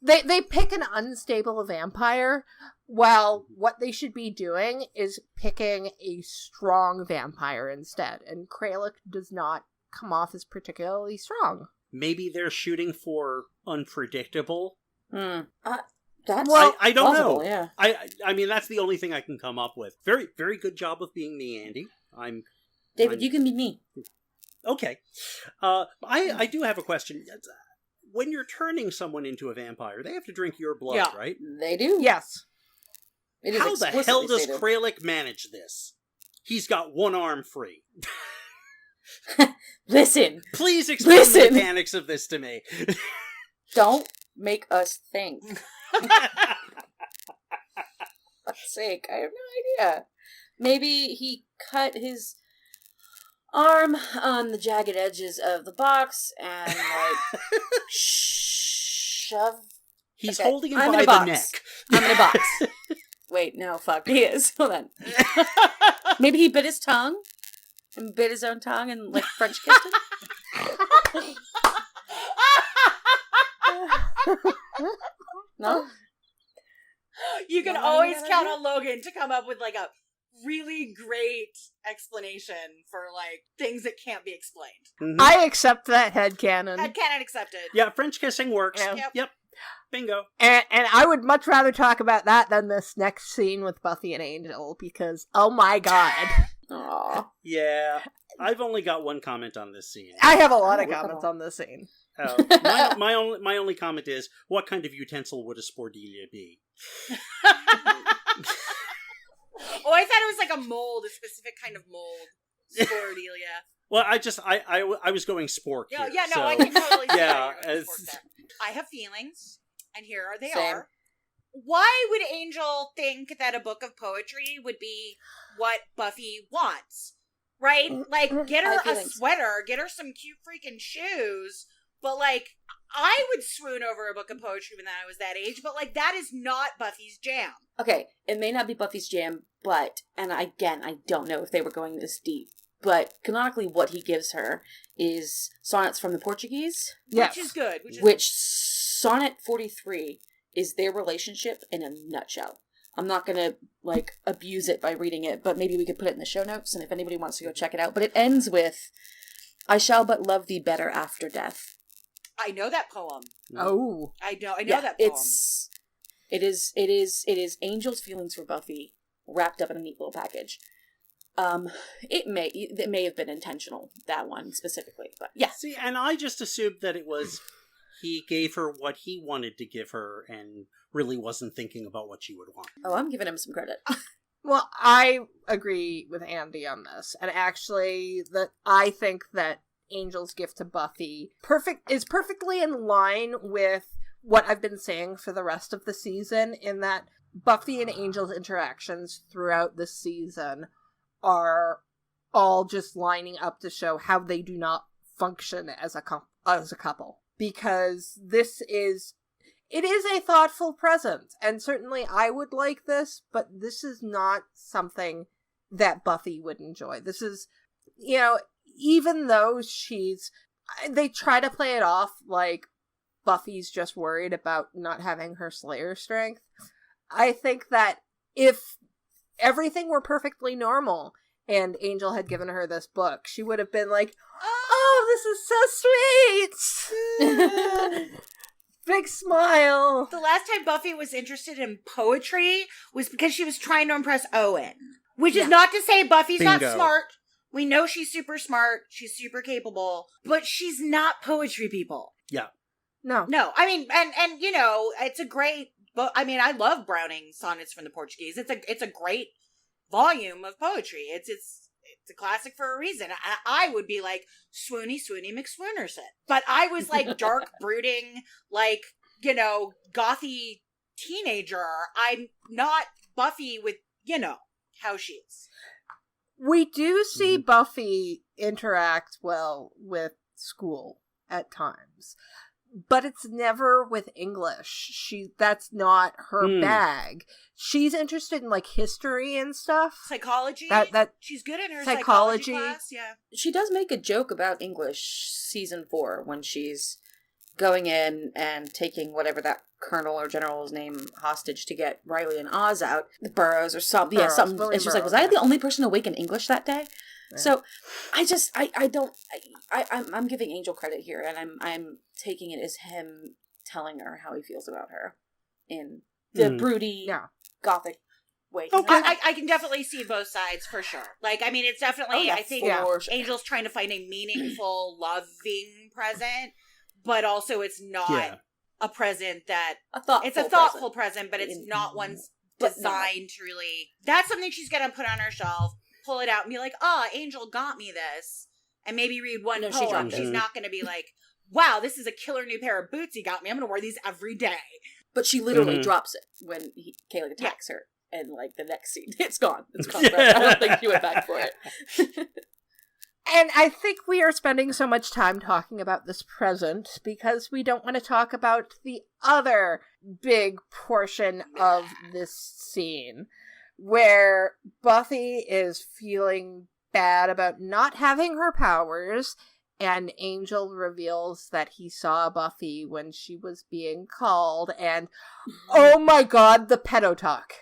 They pick an unstable vampire, while what they should be doing is picking a strong vampire instead. And Kralik does not come off as particularly strong. Maybe they're shooting for unpredictable. That's I don't plausible, know. Yeah. I mean, that's the only thing I can come up with. Very, very good job of being me, Andy. David, you can be me. Okay. I do have a question. When you're turning someone into a vampire, they have to drink your blood, right? They do. Yes. How the hell does Kralik manage this? He's got one arm free. Listen. Please explain the mechanics of this to me. Don't make us think. For fuck's sake, I have no idea. Maybe he cut his arm on the jagged edges of the box and shove. He's holding him I'm by the neck. I'm in a box. Wait, no, fuck. He is. Hold on. Maybe he bit his tongue and bit his own tongue and French kissed him. No. You can always count on Logan to come up with a really great explanation for things that can't be explained. Mm-hmm. I accept that headcanon. Headcanon accepted. Yeah, French kissing works. Yeah. Yep. Bingo. And I would much rather talk about that than this next scene with Buffy and Angel, because oh my god. Aww. Yeah. I've only got one comment on this scene. I have a lot of comments on this scene. My only comment is, what kind of utensil would a spordelia be? Oh, I thought it was a mold, a specific kind of mold. Spordelia. Well, I was going spork here. Yeah, no, so, I can totally see yeah, I have feelings, and here they Same. are. Why would Angel think that a book of poetry would be what Buffy wants? Right? Get her a sweater, get her some cute freaking shoes, but I would swoon over a book of poetry when I was that age, but that is not Buffy's jam. Okay, it may not be Buffy's jam, but, and again, I don't know if they were going this deep, but canonically what he gives her is sonnets from the Portuguese. Yes. Which is good. Which sonnet 43 is their relationship in a nutshell. I'm not going to, abuse it by reading it, but maybe we could put it in the show notes, and if anybody wants to go check it out. But it ends with, I shall but love thee better after death. I know that poem. Oh. I know that poem. It is Angel's feelings for Buffy wrapped up in a neat little package. It may have been intentional, that one specifically, but yeah. See, and I just assumed that it was he gave her what he wanted to give her and really wasn't thinking about what she would want. Oh, I'm giving him some credit. Well, I agree with Andy on this, and actually, I think that Angel's gift to Buffy is perfectly in line with what I've been saying for the rest of the season, in that Buffy and Angel's interactions throughout the season are all just lining up to show how they do not function as a couple. Because it is a thoughtful present, and certainly I would like this, but this is not something that Buffy would enjoy. This is, even though they try to play it off like Buffy's just worried about not having her Slayer strength. I think that if everything were perfectly normal and Angel had given her this book, she would have been like, oh, this is so sweet! Big smile. The last time Buffy was interested in poetry was because she was trying to impress Owen. Which is not to say Buffy's not smart. We know she's super smart. She's super capable. But she's not poetry, people. Yeah. No. I mean, and it's a great book. I mean, I love Browning's Sonnets from the Portuguese. It's a great volume of poetry. It's a classic for a reason. I would be like, swoony, swoony, McSwoonerson. But I was like dark, brooding, like, gothy teenager. I'm not Buffy with, how she is. We do see Buffy interact well with school at times, but it's never with English. That's not her bag. She's interested in like history and stuff. Psychology. That she's good in her psychology class. Yeah. She does make a joke about English season 4 when she's going in and taking whatever that colonel or general's name hostage to get Riley and Oz out. The Burrows or something. Yeah, something. William And she's like, Burroughs, was I the only person awake in English that day? Yeah. So I'm giving Angel credit here, and I'm taking it as him telling her how he feels about her in the broody, gothic way. Okay. I can definitely see both sides for sure. Like, I mean, it's definitely, I think Angel's trying to find a meaningful, loving present, but also it's not a present that it's a thoughtful present, but it's not one's designed to really. That's something she's gonna put on her shelf, pull it out, and be like, Angel got me this, and maybe read one poem. She's not gonna be like, wow, this is a killer new pair of boots he got me. I'm gonna wear these every day. But she literally drops it when Kaylee attacks her, and like the next scene, it's gone. It's gone. I don't think she went back for it. And I think we are spending so much time talking about this present because we don't want to talk about the other big portion of this scene where Buffy is feeling bad about not having her powers, and Angel reveals that he saw Buffy when she was being called, and oh my god, the pedo talk.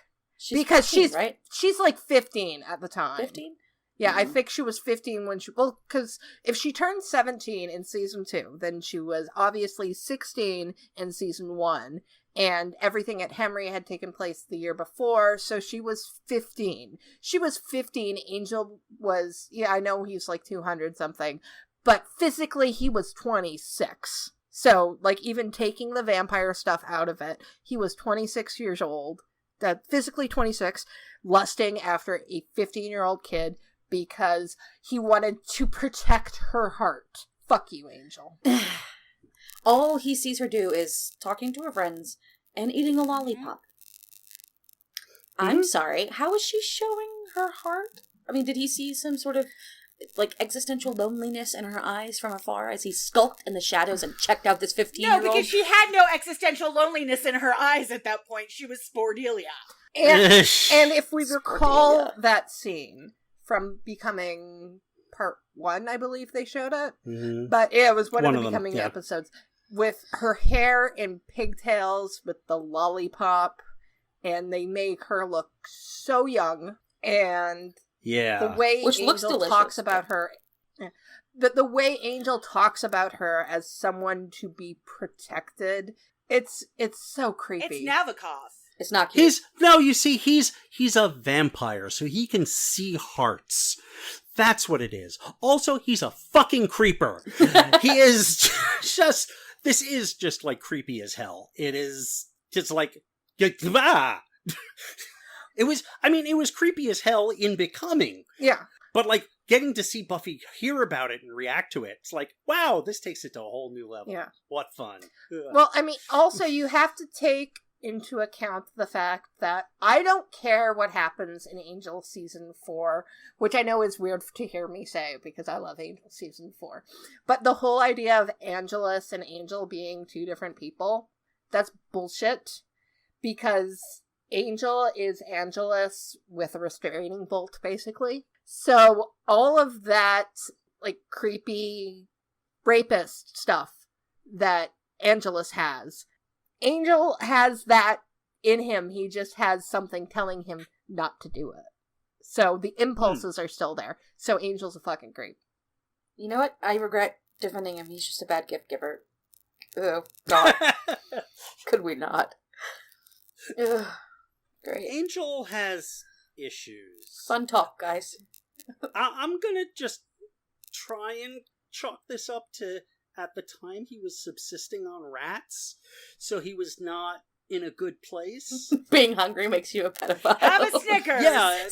Because 15, she's like 15 at the time. 15? Yeah, I think she was 15 when because if she turned 17 in season 2, then she was obviously 16 in season 1, and everything at Henry had taken place the year before, so she was 15. She was 15, Angel was, I know he's like 200 something, but physically he was 26. So, like, even taking the vampire stuff out of it, he was 26 years old, physically 26, lusting after a 15-year-old kid, because he wanted to protect her heart. Fuck you, Angel. All he sees her do is talking to her friends and eating a lollipop. I'm sorry, how is she showing her heart? I mean, did he see some sort of, like, existential loneliness in her eyes from afar as he skulked in the shadows and checked out this 15-year-old? No, because she had no existential loneliness in her eyes at that point. She was Spordelia. And if we recall that scene from Becoming Part 1, I believe they showed it. Mm-hmm. But it was one of the Becoming episodes. With her hair in pigtails, with the lollipop, and they make her look so young. And the way Angel talks about her... But the way Angel talks about her as someone to be protected, it's so creepy. It's Nabokov. It's not cute. He's a vampire, so he can see hearts. That's what it is. Also, he's a fucking creeper. He is just... This is just, like, creepy as hell. It is just like... It was creepy as hell in Becoming. Yeah. But, like, getting to see Buffy hear about it and react to it, it's like, wow, this takes it to a whole new level. Yeah. What fun. Ugh. Well, I mean, also, you have to take into account the fact that I don't care what happens in Angel Season 4, which I know is weird to hear me say because I love Angel Season 4. But the whole idea of Angelus and Angel being two different people, that's bullshit. Because Angel is Angelus with a restraining bolt, basically. So all of that, like, creepy rapist stuff that Angelus has, Angel has that in him. He just has something telling him not to do it. So the impulses are still there. So Angel's a fucking creep. You know what? I regret defending him. He's just a bad gift giver. Oh, God. Could we not? Ugh. Great. Angel has issues. Fun talk, guys. I'm gonna just try and chalk this up to, at the time he was subsisting on rats, so he was not in a good place. Being hungry makes you a pedophile. Have a Snickers! Yeah,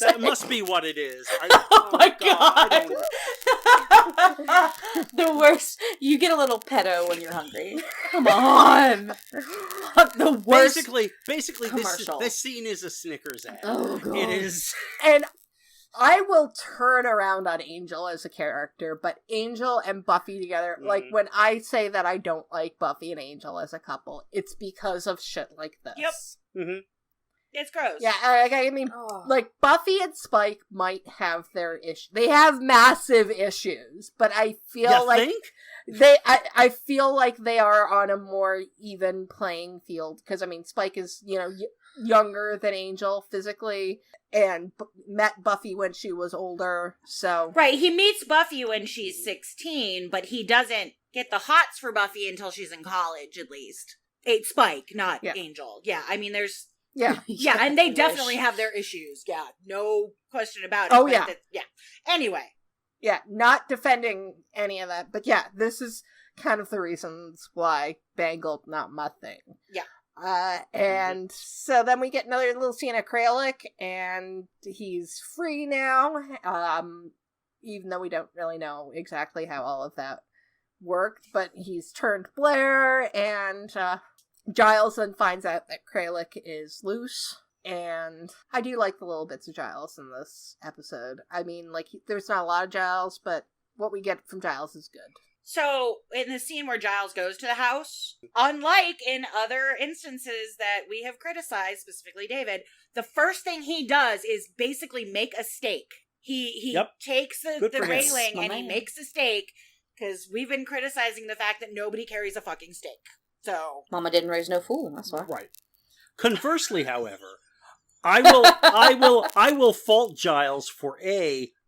that must be what it is. Oh my God! The worst. You get a little pedo when you're hungry. Come on. The worst. Basically, commercial. this scene is a Snickers ad. Oh, God. It is. And I will turn around on Angel as a character, but Angel and Buffy together, like, when I say that I don't like Buffy and Angel as a couple, it's because of shit like this. Yep. Mm-hmm. It's gross. Yeah, I mean, like, Buffy and Spike might have their issues. They have massive issues, but I feel I feel like they are on a more even playing field, because, I mean, Spike is, younger than Angel physically, and met Buffy when she was older, so... Right, he meets Buffy when she's 16, but he doesn't get the hots for Buffy until she's in college, at least. It's Spike, not Angel. Yeah, I mean, there's... Yeah. Yeah, and they definitely have their issues. Yeah, no question about it. Oh, yeah. Yeah. Anyway. Yeah, not defending any of that, but yeah, this is kind of the reasons why Bangle not my thing. Yeah. And so then we get another little scene of Kralik, and he's free now, even though we don't really know exactly how all of that worked, but he's turned Blair, and Giles then finds out that Kralik is loose, and I do like the little bits of Giles in this episode. I mean, like, there's not a lot of Giles, but what we get from Giles is good. So, in the scene where Giles goes to the house, unlike in other instances that we have criticized, specifically David, the first thing he does is basically make a stake. He takes the railing and he makes a stake, because we've been criticizing the fact that nobody carries a fucking stake. So, Mama didn't raise no fool, that's why. Right. Conversely, however, I will fault Giles for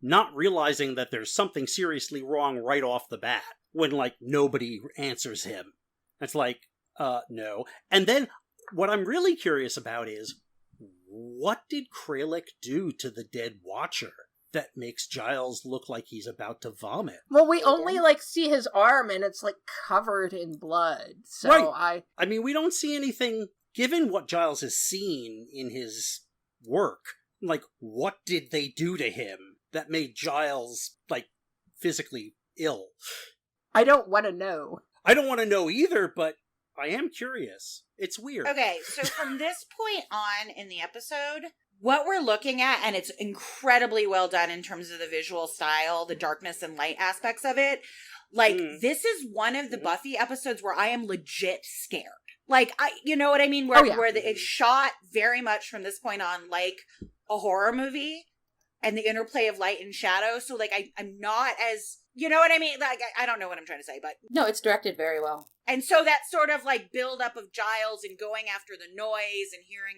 not realizing that there's something seriously wrong right off the bat when, like, nobody answers him. It's like, no. And then what I'm really curious about is, what did Kralik do to the dead Watcher that makes Giles look like he's about to vomit? Well, we only, like, see his arm, and it's, like, covered in blood. So right. I mean, we don't see anything, given what Giles has seen in his work. Like, what did they do to him that made Giles, like, physically ill? I don't want to know. I don't want to know either, but I am curious. It's weird. Okay, so from this point on in the episode, what we're looking at, and it's incredibly well done in terms of the visual style, the darkness and light aspects of it, like, this is one of the Buffy episodes where I am legit scared. Like, you know what I mean? Where it's shot very much from this point on like a horror movie, and the interplay of light and shadow. So, like, I'm not as, you know what I mean? Like, I don't know what I'm trying to say, but... No, it's directed very well. And so that sort of, like, build-up of Giles and going after the noise and hearing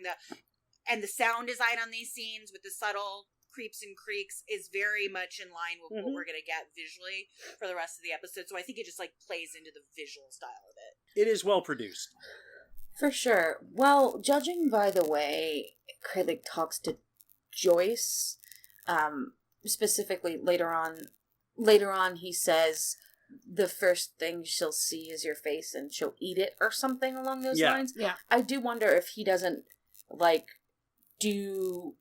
and the sound design on these scenes with the subtle creeps and creaks is very much in line with what we're going to get visually for the rest of the episode. So I think it just, like, plays into the visual style of it. It is well produced. For sure. Well, judging by the way Kralik talks to Joyce, specifically later on he says the first thing she'll see is your face and she'll eat it or something along those lines. Yeah. I do wonder if he doesn't, like, do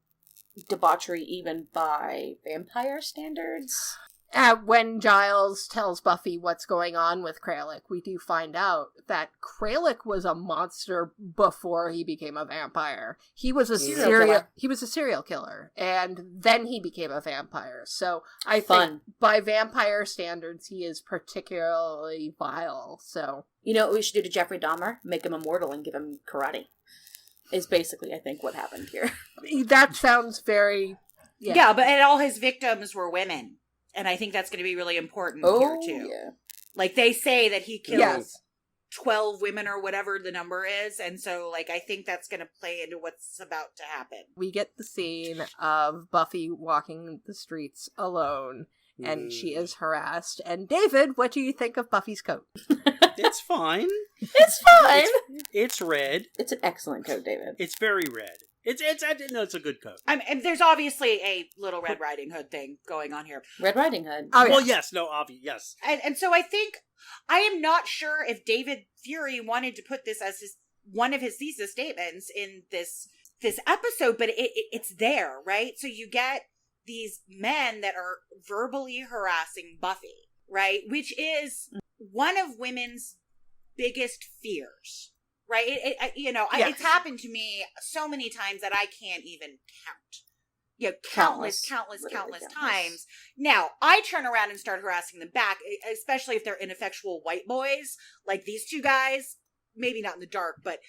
debauchery even by vampire standards. When Giles tells Buffy what's going on with Kralik, we do find out that Kralik was a monster before he became a vampire. He was a serial killer, and then he became a vampire. So I think by vampire standards, he is particularly vile. So you know what we should do to Jeffrey Dahmer? Make him immortal and give him karate. Is basically, I think, what happened here. That sounds very yeah, but and all his victims were women. And I think that's going to be really important here, too. Yeah. Like, they say that he killed 12 women or whatever the number is. And so, like, I think that's going to play into what's about to happen. We get the scene of Buffy walking the streets alone, and she is harassed. And David, what do you think of Buffy's coat? It's fine. It's fine. It's red. It's an excellent coat, David. It's very red. It's a good coat. And there's obviously a Little Red Riding Hood thing going on here. Red Riding Hood. Oh, well, yes. No, obvious. Yes. And so I think, I am not sure if David Fury wanted to put this as one of his thesis statements in this episode, but it's there, right? So you get these men that are verbally harassing Buffy, right? Which is one of women's biggest fears. Right? It's happened to me so many times that I can't even count. Countless times. Now, I turn around and start harassing them back, especially if they're ineffectual white boys, like these two guys. Maybe not in the dark, but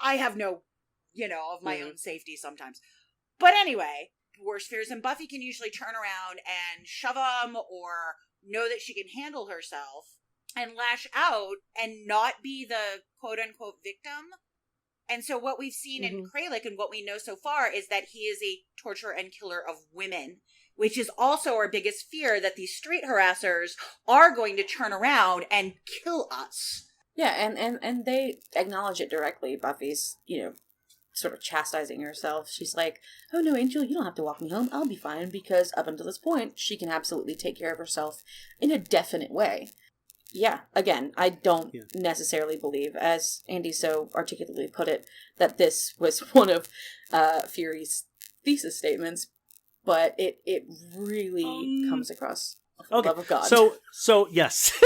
I have no, of my own safety sometimes. But anyway, worst fears, and Buffy can usually turn around and shove them or know that she can handle herself and lash out and not be the quote-unquote victim. And so what we've seen in Kralik and what we know so far is that he is a torturer and killer of women, which is also our biggest fear, that these street harassers are going to turn around and kill us. Yeah, and they acknowledge it directly. Buffy's, sort of chastising herself. She's like, oh no, Angel, you don't have to walk me home. I'll be fine, because up until this point, she can absolutely take care of herself in a definite way. Yeah, again, I don't necessarily believe, as Andy so articulately put it, that this was one of Fury's thesis statements, but it really comes across the love of God. So yes.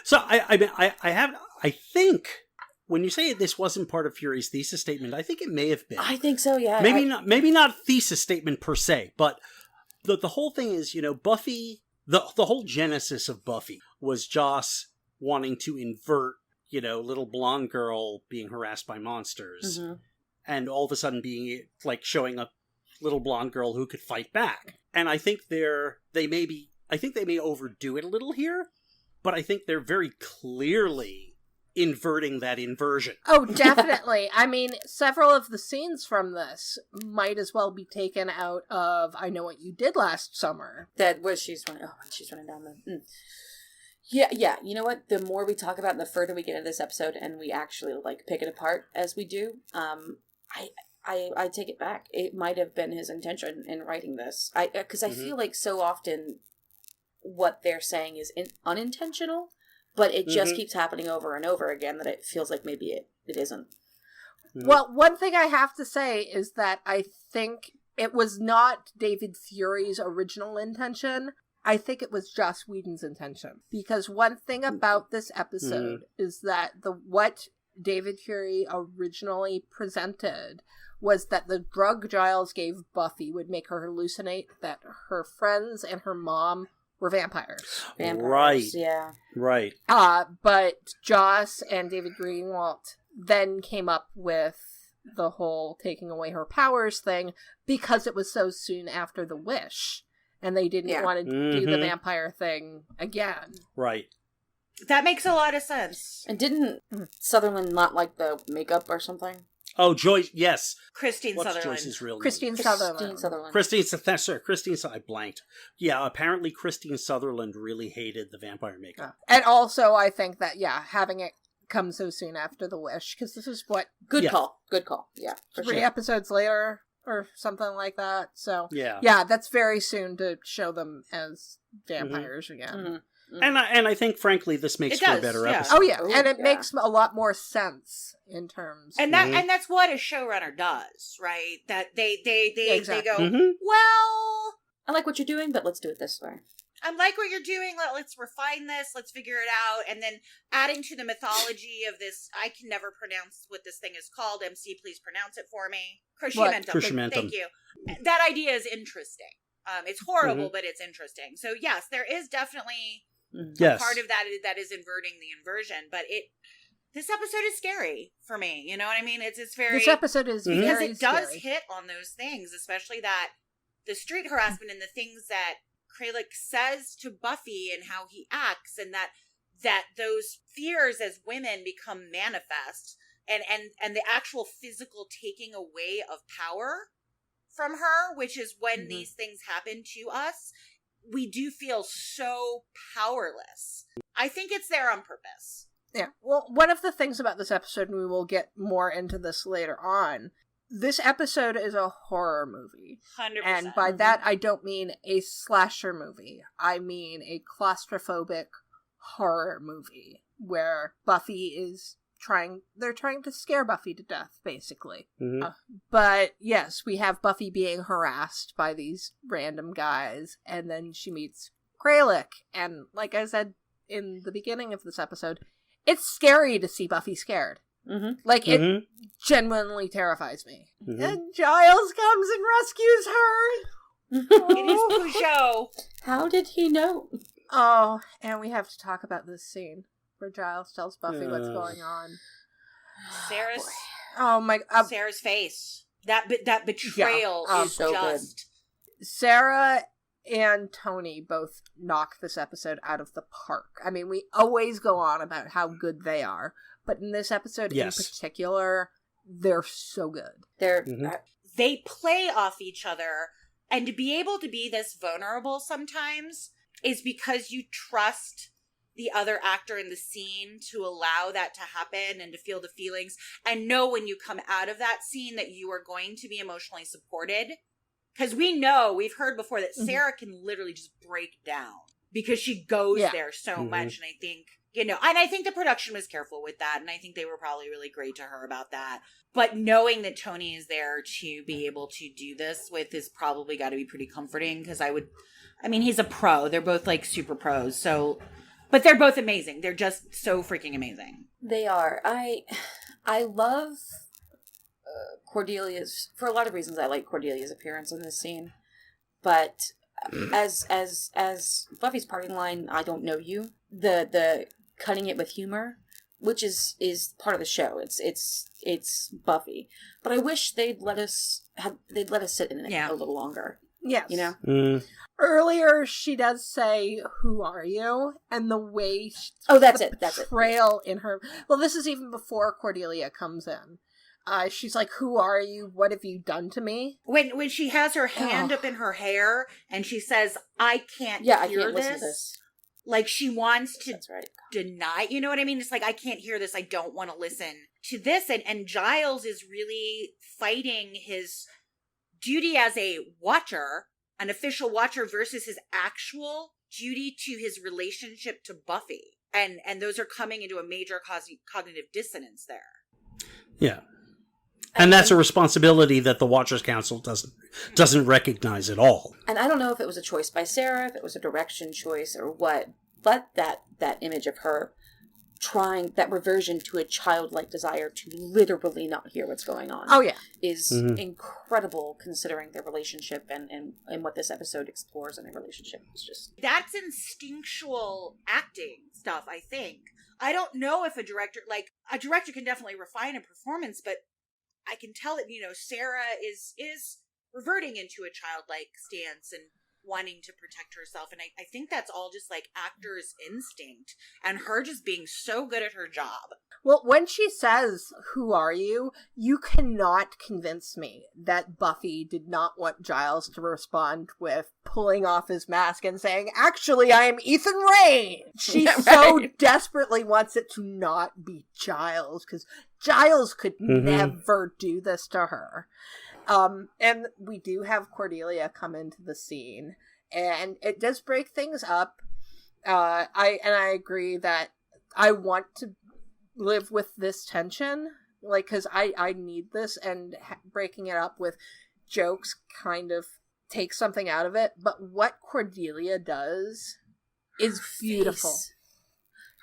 So I think when you say this wasn't part of Fury's thesis statement, I think it may have been. I think so, yeah. Maybe not thesis statement per se, but the whole thing is, Buffy. The whole genesis of Buffy was Joss wanting to invert, little blonde girl being harassed by monsters, and all of a sudden being like showing a little blonde girl who could fight back. And I think they may overdo it a little here, but I think they're very clearly inverting that inversion. Oh, definitely. I mean, several of the scenes from this might as well be taken out of I Know What You Did Last Summer. That was she's running down the... Yeah, you know what? The more we talk about it, the further we get into this episode and we actually, pick it apart as we do, I take it back. It might have been his intention in writing this. Because I feel like so often what they're saying is unintentional, but it just keeps happening over and over again that it feels like maybe it isn't. Well, one thing I have to say is that I think it was not David Fury's original intention. I think it was Joss Whedon's intention. Because one thing about this episode is that what David Fury originally presented was that the drug Giles gave Buffy would make her hallucinate that her friends and her mom were vampires. Right. Yeah. Right. But Joss and David Greenwalt then came up with the whole taking away her powers thing because it was so soon after the wish. And they didn't want to do the vampire thing again. Right. That makes a lot of sense. And didn't Sutherland not like the makeup or something? Oh, Joyce, yes. Christine What's Sutherland. Joyce's real name? Christine Sutherland. I blanked. Yeah, apparently Christine Sutherland really hated the vampire makeup. And also, I think that, having it come so soon after the wish, because this is what... Good call. Yeah, for 3 episodes later, or something like that. So, yeah, that's very soon to show them as vampires again. And I think, frankly, this makes for a better episode. Oh yeah, and it makes a lot more sense in terms. And that's what a showrunner does, right? That they go, well, I like what you're doing, but let's do it this way. I like what you're doing. Let's refine this. Let's figure it out. And then adding to the mythology of this, I can never pronounce what this thing is called. MC, please pronounce it for me. Crescimentum. Thank you. That idea is interesting. It's horrible, but it's interesting. So yes, there is definitely a part of that is inverting the inversion. But this episode is scary for me. You know what I mean? It's very. This episode is very because it does scary. hit on those things, especially that the street harassment and the things that Kralik says to Buffy and how he acts, and that those fears as women become manifest, and the actual physical taking away of power from her, which is when these things happen to us, we do feel so powerless. I think it's there on purpose. Yeah. Well, one of the things about this episode, and we will get more into this later on, this episode is a horror movie. 100%. And by that, I don't mean a slasher movie. I mean a claustrophobic horror movie where Buffy is they're trying to scare Buffy to death, basically. But yes, we have Buffy being harassed by these random guys, and then she meets Kralik. And like I said in the beginning of this episode, it's scary to see Buffy scared. Like, it genuinely terrifies me. And Giles comes and rescues her. It is Peugeot. How did he know? Oh, and we have to talk about this scene where Giles tells Buffy what's going on. Sarah's Sarah's face. That betrayal is so just good. Sarah and Tony both knock this episode out of the park. I mean, we always go on about how good they are, but in this episode in particular, they're so good. They play off each other, and to be able to be this vulnerable sometimes is because you trust the other actor in the scene to allow that to happen and to feel the feelings and know when you come out of that scene that you are going to be emotionally supported. Because we've heard before that Sarah can literally just break down because she goes there so much. And I think, and I think the production was careful with that. And I think they were probably really great to her about that. But knowing that Tony is there to be able to do this with is probably got to be pretty comforting. Because he's a pro. They're both like super pros. So, but they're both amazing. They're just so freaking amazing. They are. I love Cordelia's, for a lot of reasons. I like Cordelia's appearance in this scene, but as Buffy's parting line, "I don't know you," the cutting it with humor, which is part of the show. It's Buffy, but I wish they'd let us sit in it a little longer. Yes, Earlier, she does say, "Who are you?" And the way that's it. Betrayal in her. Well, this is even before Cordelia comes in. She's like, "Who are you? What have you done to me?" When she has her hand up in her hair and she says, "I can't hear listen to this." Like she wants to deny, you know what I mean? It's like, I can't hear this. I don't want to listen to this. And Giles is really fighting his duty as a watcher, an official watcher, versus his actual duty to his relationship to Buffy. And those are coming into a major cognitive dissonance there. Yeah. And that's a responsibility that the Watchers Council doesn't recognize at all. And I don't know if it was a choice by Sarah, if it was a direction choice or what, but that image of her trying, that reversion to a childlike desire to literally not hear what's going on. Oh, yeah. Is incredible considering their relationship and what this episode explores in their relationship. It's just... That's instinctual acting stuff, I think. I don't know if a director can definitely refine a performance, but I can tell that, Sarah is reverting into a childlike stance and wanting to protect herself. And I think that's all just like actor's instinct and her just being so good at her job. Well, when she says, "Who are you?" you cannot convince me that Buffy did not want Giles to respond with pulling off his mask and saying, "Actually, I am Ethan Rain." She so desperately wants it to not be Giles, because Giles could never do this to her. And we do have Cordelia come into the scene, and it does break things up. I agree that I want to live with this tension, like, because I need this, and breaking it up with jokes kind of takes something out of it. But what Cordelia does is beautiful.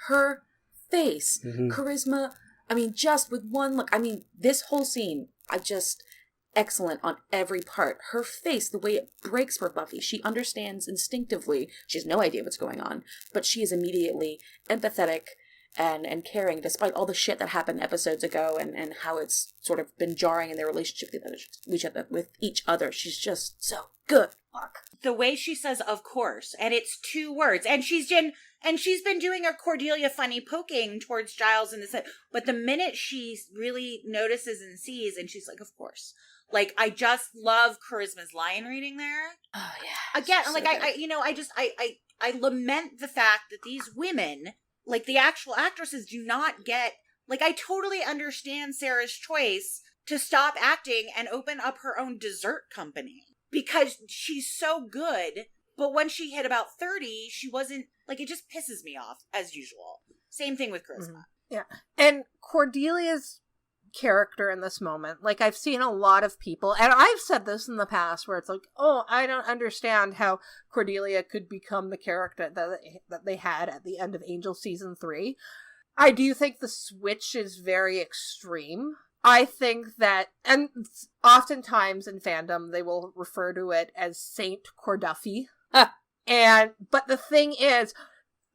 Her face, charisma. I mean, just with one look. I mean, this whole scene, excellent on every part. Her face, the way it breaks for Buffy, she understands instinctively. She has no idea what's going on, but she is immediately empathetic and caring, despite all the shit that happened episodes ago and how it's sort of been jarring in their relationship with each other. She's just so good. Fuck. The way she says, of course, and it's 2 words, and she's been doing a Cordelia funny poking towards Giles in this, but the minute she really notices and sees, and she's like, of course. Like, I just love Charisma's line reading there. Oh yeah. Again, so like good. I lament the fact that these women, like the actual actresses, do not get, like, I totally understand Sarah's choice to stop acting and open up her own dessert company because she's so good. But when she hit about 30, she wasn't, like, it just pisses me off as usual. Same thing with Charisma. Yeah. And Cordelia's character in this moment, like, I've seen a lot of people, and I've said this in the past, where it's like, oh, I don't understand how Cordelia could become the character that they had at the end of Angel season 3. I do think the switch is very extreme. I think that, and oftentimes in fandom, they will refer to it as Saint Corduffy. But the thing is,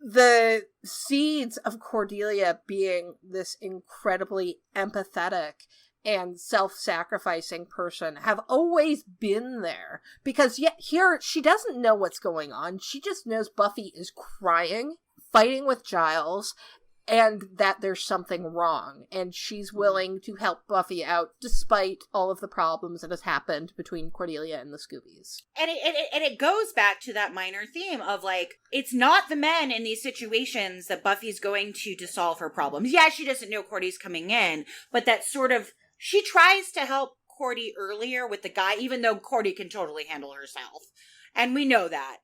the seeds of Cordelia being this incredibly empathetic and self-sacrificing person have always been there. Because yet here, she doesn't know what's going on. She just knows Buffy is crying, fighting with Giles, and that there's something wrong. And she's willing to help Buffy out despite all of the problems that has happened between Cordelia and the Scoobies. And it goes back to that minor theme of, like, it's not the men in these situations that Buffy's going to solve her problems. Yeah, she doesn't know Cordy's coming in, but that sort of, she tries to help Cordy earlier with the guy, even though Cordy can totally handle herself. And we know that.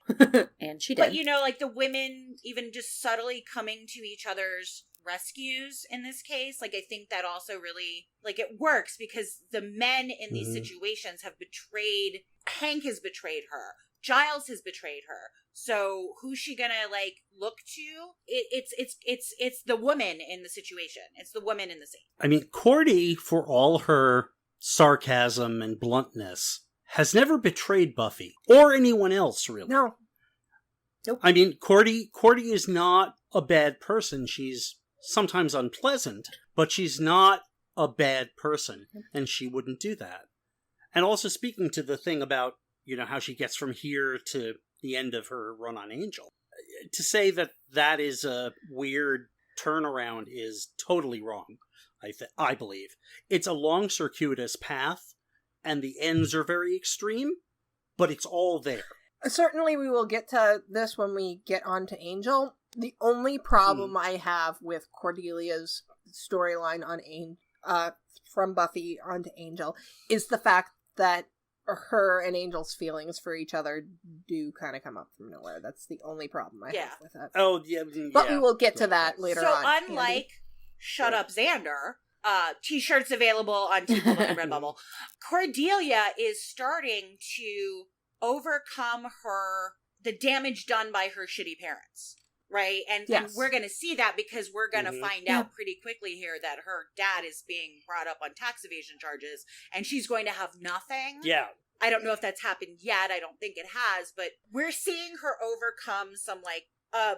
And she did. But, you know, like, the women even just subtly coming to each other's rescues in this case, like, I think that also really, like, it works because the men in these situations have betrayed, Hank has betrayed her, Giles has betrayed her. So who's she gonna, like, look to? It's the woman in the situation. It's the woman in the scene. I mean, Cordy, for all her sarcasm and bluntness, has never betrayed Buffy or anyone else, really. No. Nope. I mean, Cordy is not a bad person. She's sometimes unpleasant, but she's not a bad person, and she wouldn't do that. And also, speaking to the thing about, you know, how she gets from here to the end of her run on Angel, to say that that is a weird turnaround is totally wrong, I believe. It's a long, circuitous path, and the ends are very extreme, but it's all there. Certainly we will get to this when we get on to Angel. The only problem I have with Cordelia's storyline on from Buffy onto Angel is the fact that her and Angel's feelings for each other do kind of come up from nowhere. That's the only problem I have with it. Oh, yeah. But we will get to that later on. So unlike Shut Up Xander, t-shirts available on T-Public and Redbubble, Cordelia is starting to overcome the damage done by her shitty parents. Right? And we're going to see that because we're going to find out pretty quickly here that her dad is being brought up on tax evasion charges and she's going to have nothing. Yeah. I don't know if that's happened yet. I don't think it has, but we're seeing her overcome some, like,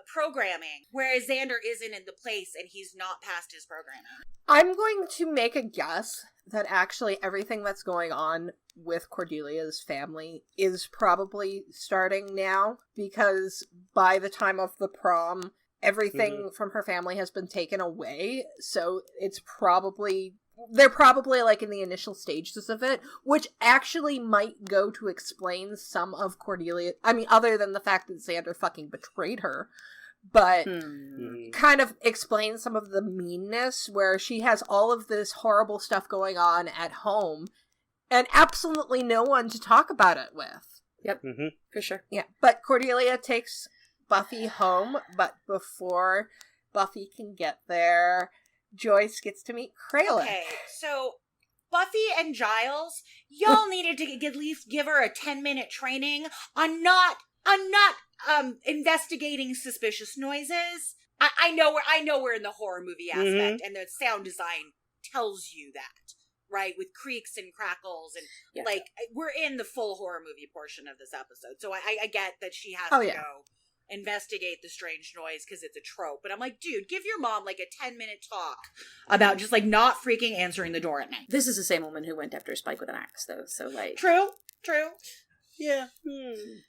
programming, whereas Xander isn't in the place and he's not past his programming. I'm going to make a guess that actually everything that's going on with Cordelia's family is probably starting now, because by the time of the prom, everything from her family has been taken away, so they're probably like in the initial stages of it, which actually might go to explain some of Cordelia, I mean, other than the fact that Xander fucking betrayed her, but kind of explains some of the meanness where she has all of this horrible stuff going on at home and absolutely no one to talk about it with. Yep, for sure. Yeah, but Cordelia takes Buffy home, but before Buffy can get there, Joyce gets to meet Kralik. Okay, so Buffy and Giles, y'all needed to at least give her a 10-minute training on not investigating suspicious noises. I know we're in the horror movie aspect, and the sound design tells you that, right? With creaks and crackles, and like we're in the full horror movie portion of this episode, so I get that she has to go investigate the strange noise because it's a trope. But I'm like, dude, give your mom like a 10-minute talk about just like not freaking answering the door at night. This is the same woman who went after Spike with an axe, though. So like, True. Yeah.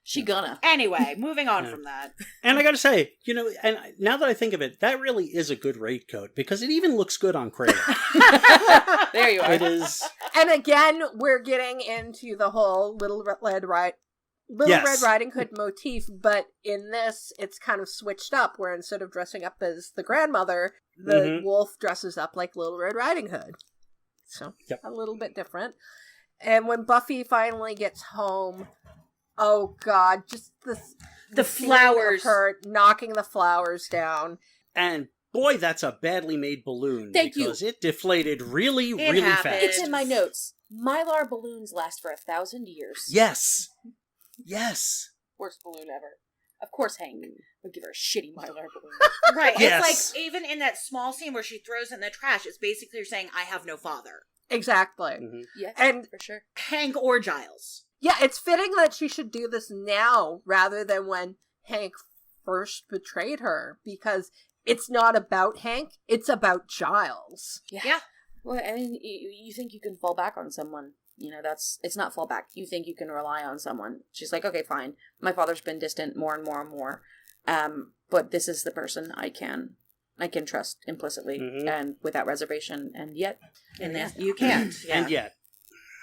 She gonna. Anyway, moving on from that. And I gotta say, and now that I think of it, that really is a good raincoat because it even looks good on Kralik. There you are. It is. And again, we're getting into the whole Little Red Riding Hood motif, but in this, it's kind of switched up, where instead of dressing up as the grandmother, the wolf dresses up like Little Red Riding Hood. So, a little bit different. And when Buffy finally gets home, oh god, just the flowers. Of her knocking the flowers down. And boy, that's a badly made balloon. Thank you. Because it deflated really happened. fast. It's in my notes. Mylar balloons last for 1,000 years. Yes. Worst balloon ever. Of course, Hank would give her a shitty Mylar balloon. Right. Yes. It's like, even in that small scene where she throws in the trash, it's basically saying, I have no father. Exactly. Yes, and for sure. Hank or Giles. Yeah, it's fitting that she should do this now rather than when Hank first betrayed her, because it's not about Hank, it's about Giles. Yeah. Well, I mean, you think you can fall back on someone. It's not fall back. You think you can rely on someone. She's like, okay, fine. My father's been distant more and more and more. But this is the person I can trust implicitly and without reservation. And yet, you can't. Yeah. And yet.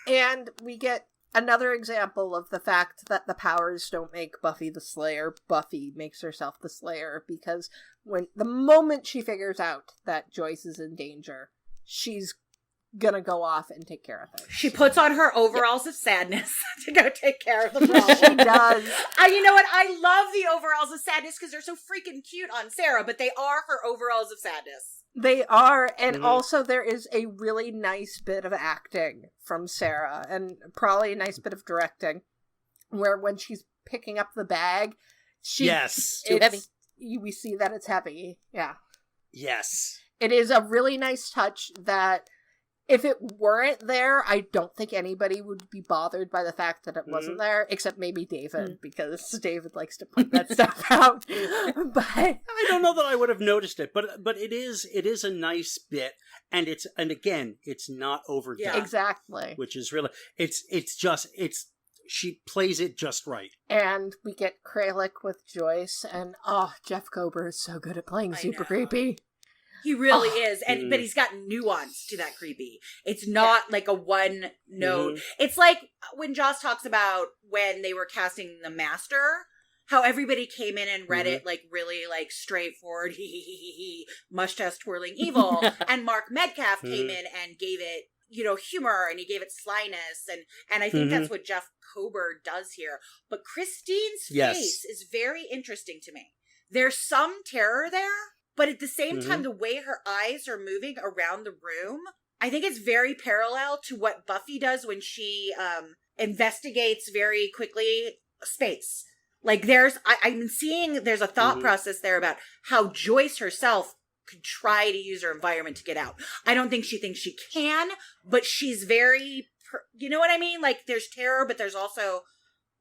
And we get another example of the fact that the powers don't make Buffy the Slayer. Buffy makes herself the Slayer, because the moment she figures out that Joyce is in danger, she's gonna go off and take care of things. She puts on her overalls of sadness to go take care of the problem. She does. You know what? I love the overalls of sadness because they're so freaking cute on Sarah, but they are her overalls of sadness. They are, and also there is a really nice bit of acting from Sarah, and probably a nice bit of directing, where when she's picking up the bag, Yes. Too heavy. We see that it's heavy. Yeah. Yes. It is a really nice touch that if it weren't there, I don't think anybody would be bothered by the fact that it wasn't there, except maybe David, because David likes to point that stuff out. But I don't know that I would have noticed it, but it is a nice bit, and again, it's not overdone. Yeah. Exactly. Which is really she plays it just right. And we get Kralik with Joyce, and Jeff Kober is so good at playing super creepy. He really is, but he's got nuance to that creepy. It's not like a one note. It's like when Joss talks about when they were casting the Master, how everybody came in and read it like really like straightforward, mustache twirling evil, and Mark Metcalf came in and gave it, humor, and he gave it slyness, and I think that's what Jeff Kober does here. But Christine's face is very interesting to me. There's some terror there. But at the same time, the way her eyes are moving around the room, I think it's very parallel to what Buffy does when she investigates very quickly space. Like I'm seeing there's a thought process there about how Joyce herself could try to use her environment to get out. I don't think she thinks she can, but she's very, you know what I mean? Like there's terror, but there's also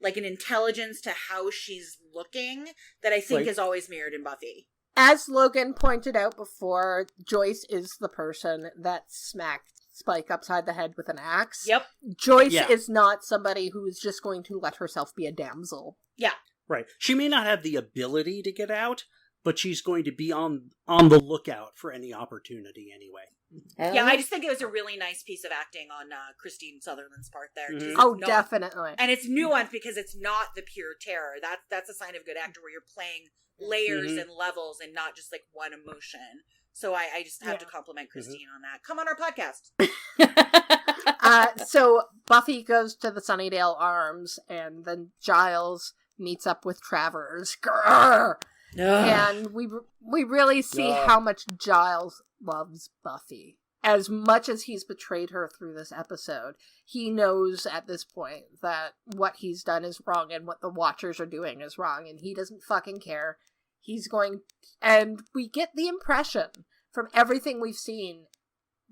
like an intelligence to how she's looking that I think is always mirrored in Buffy. As Logan pointed out before, Joyce is the person that smacked Spike upside the head with an axe. Yep. Joyce is not somebody who is just going to let herself be a damsel. Yeah. Right. She may not have the ability to get out, but she's going to be on the lookout for any opportunity anyway. Yeah, I just think it was a really nice piece of acting on Christine Sutherland's part there. Definitely. And it's nuanced because it's not the pure terror. That's a sign of a good actor, where you're playing layers and levels and not just like one emotion. So I just have to compliment Christine on that. Come on our podcast. So Buffy goes to the Sunnydale Arms, and then Giles meets up with Travers. Grrr! And we really see how much Giles loves Buffy. As much as he's betrayed her through this episode, he knows at this point that what he's done is wrong and what the Watchers are doing is wrong, and he doesn't fucking care. And we get the impression from everything we've seen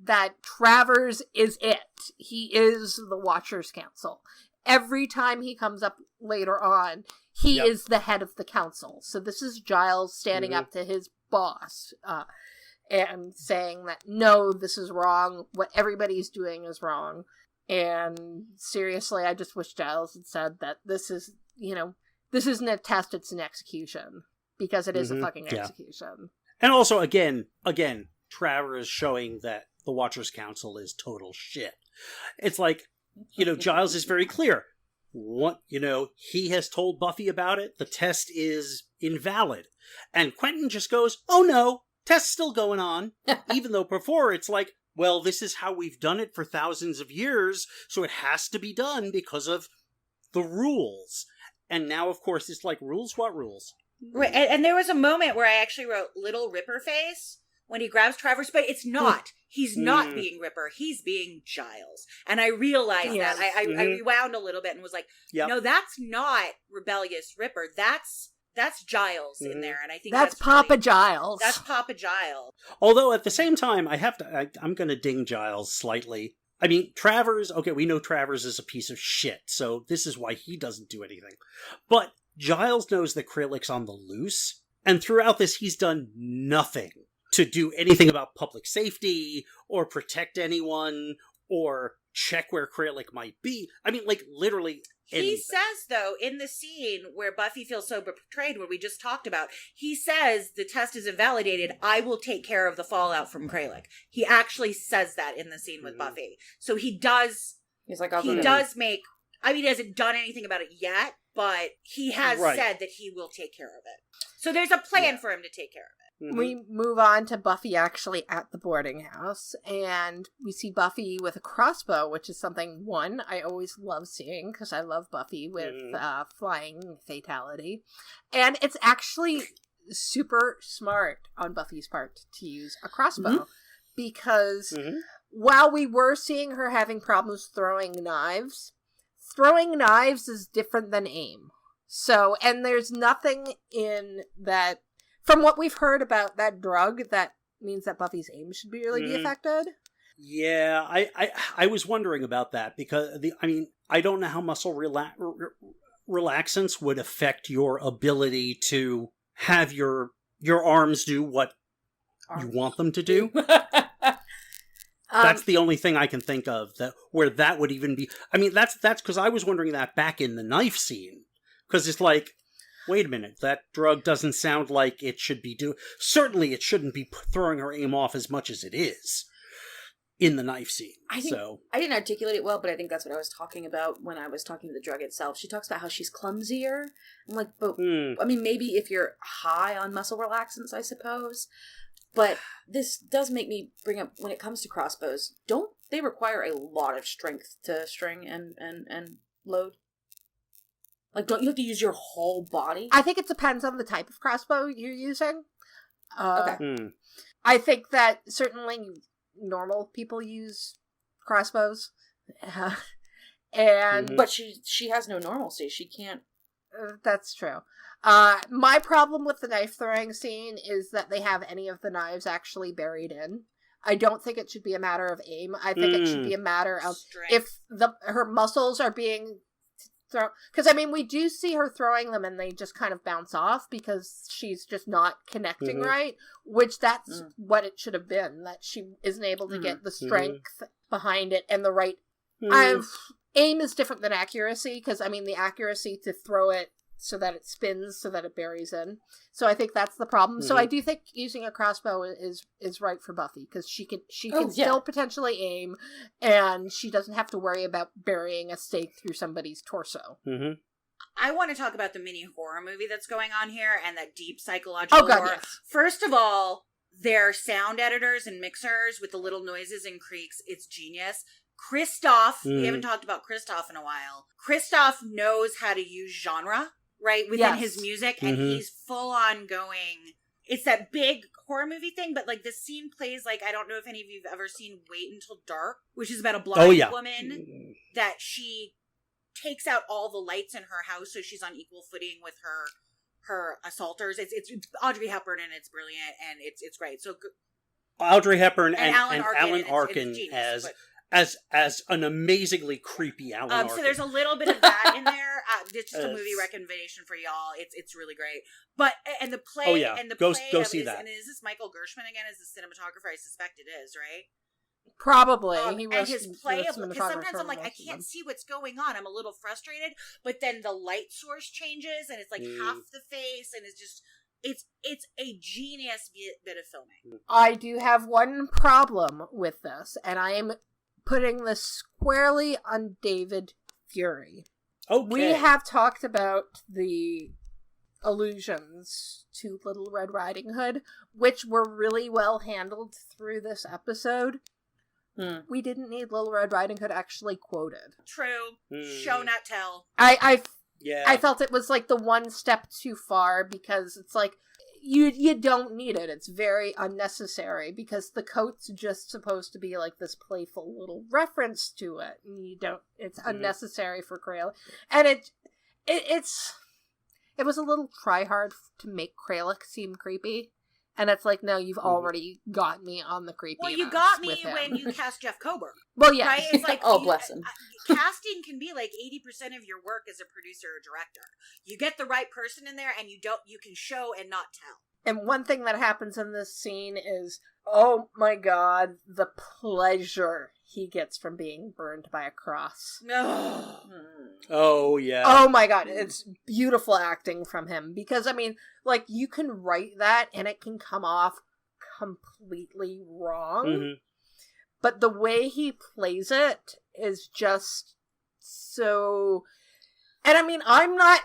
that Travers is it. He is the Watchers Council. Every time he comes up later on, he is the head of the council. So this is Giles standing up to his boss, and saying that, no, this is wrong. What everybody's doing is wrong. And seriously, I just wish Giles had said that this is, this isn't a test, it's an execution. Because it is a fucking execution. And also, again, Travers showing that the Watchers Council is total shit. It's like, Giles is very clear. He has told Buffy about it. The test is invalid. And Quentin just goes, oh no, test's still going on. Even though before it's like, well, this is how we've done it for thousands of years, so it has to be done because of the rules. And now, of course, it's like, rules? What rules? Right, and there was a moment where I actually wrote Little Ripper Face when he grabs Travers, but it's not. He's not being Ripper. He's being Giles. And I realized that. I rewound a little bit and was like, no, that's not rebellious Ripper. That's Giles in there. And I think that's Papa Giles. That's Papa Giles. Although at the same time, I'm going to ding Giles slightly. I mean, Travers, okay, we know Travers is a piece of shit, so this is why he doesn't do anything. But Giles knows that Krellick's on the loose, and throughout this he's done nothing to do anything about public safety, or protect anyone, or check where Krellick might be. I mean, like, literally anything. He says, though, in the scene where Buffy feels so betrayed, where we just talked about, he says, the test is invalidated, I will take care of the fallout from Krellick. He actually says that in the scene with Buffy. So he does, he hasn't done anything about it yet, but he has said that he will take care of it. So there's a plan for him to take care of it. We move on to Buffy actually at the boarding house, and we see Buffy with a crossbow, which is something, I always love seeing, because I love Buffy with flying fatality. And it's actually super smart on Buffy's part to use a crossbow, because while we were seeing her having problems throwing knives is different than aim. So, and there's nothing in that, from what we've heard about that drug, that means that Buffy's aim should be really be affected. Yeah, I was wondering about that, because, I don't know how muscle relaxants would affect your ability to have your arms do what you want them to do. That's the only thing I can think of where that would even be. I mean, that's because I was wondering that back in the knife scene. Because it's like, wait a minute, that drug doesn't sound like it should be Certainly it shouldn't be throwing her aim off as much as it is in the knife scene. I didn't articulate it well, but I think that's what I was talking about when I was talking to the drug itself. She talks about how she's clumsier. I'm like, but, I mean, maybe if you're high on muscle relaxants, I suppose. But this does make me bring up, when it comes to crossbows, don't they require a lot of strength to string and load? Like, don't you have to use your whole body? I think it depends on the type of crossbow you're using. Okay. I think that certainly normal people use crossbows. But she has no normalcy. She can't... That's true. My problem with the knife throwing scene is that they have any of the knives actually buried in. I don't think it should be a matter of aim. I think it should be a matter of strength. If her muscles are being thrown, because we do see her throwing them and they just kind of bounce off because she's just not connecting right, which that's what it should have been, that she isn't able to get the strength behind it and the right aim is different than accuracy, because the accuracy to throw it so that it spins, so that it buries in. So I think that's the problem. So I do think using a crossbow is right for Buffy, because she can still potentially aim, and she doesn't have to worry about burying a stake through somebody's torso. I want to talk about the mini horror movie that's going on here and that deep psychological horror. Yes. First of all, their sound editors and mixers with the little noises and creaks, it's genius. Christoph, we haven't talked about Christoph in a while. Christoph knows how to use genre right, within his music, and he's full on going. It's that big horror movie thing, but like this scene plays like, I don't know if any of you have ever seen Wait Until Dark, which is about a blind woman that she takes out all the lights in her house so she's on equal footing with her assaulters. It's Audrey Hepburn, and it's brilliant, and it's great. So Audrey Hepburn and Alan Arkin as an amazingly creepy Alan Arkin. So there's a little bit of that in there. It's just a movie recommendation for y'all. It's really great. But and the play and the go play see that. And is this Michael Gershman again as the cinematographer? I suspect it is, right? Probably. And his play, because sometimes I'm like, I can't see what's going on. I'm a little frustrated, but then the light source changes, and it's like half the face, and it's just, it's a genius bit of filming. I do have one problem with this, and I am putting this squarely on David Fury. Okay. We have talked about the allusions to Little Red Riding Hood, which were really well handled through this episode. We didn't need Little Red Riding Hood actually quoted. True. Show not tell. I felt it was like the one step too far, because it's like you don't need it. It's very unnecessary, because the coat's just supposed to be like this playful little reference to it, and you don't. It's unnecessary for Kralik, and it was a little try hard to make Kralik seem creepy. And it's like, no, you've already got me on the creepy. Well, you got me when you cast Jeff Kober. Well, yeah. Right? It's like, bless him. Casting can be like 80% of your work as a producer or director. You get the right person in there, and you can show and not tell. And one thing that happens in this scene is, oh my god, the pleasure he gets from being burned by a cross. No. Oh, yeah. Oh my god, it's beautiful acting from him. Because, I mean, like, you can write that and it can come off completely wrong. But the way he plays it is just so... And I mean, I'm not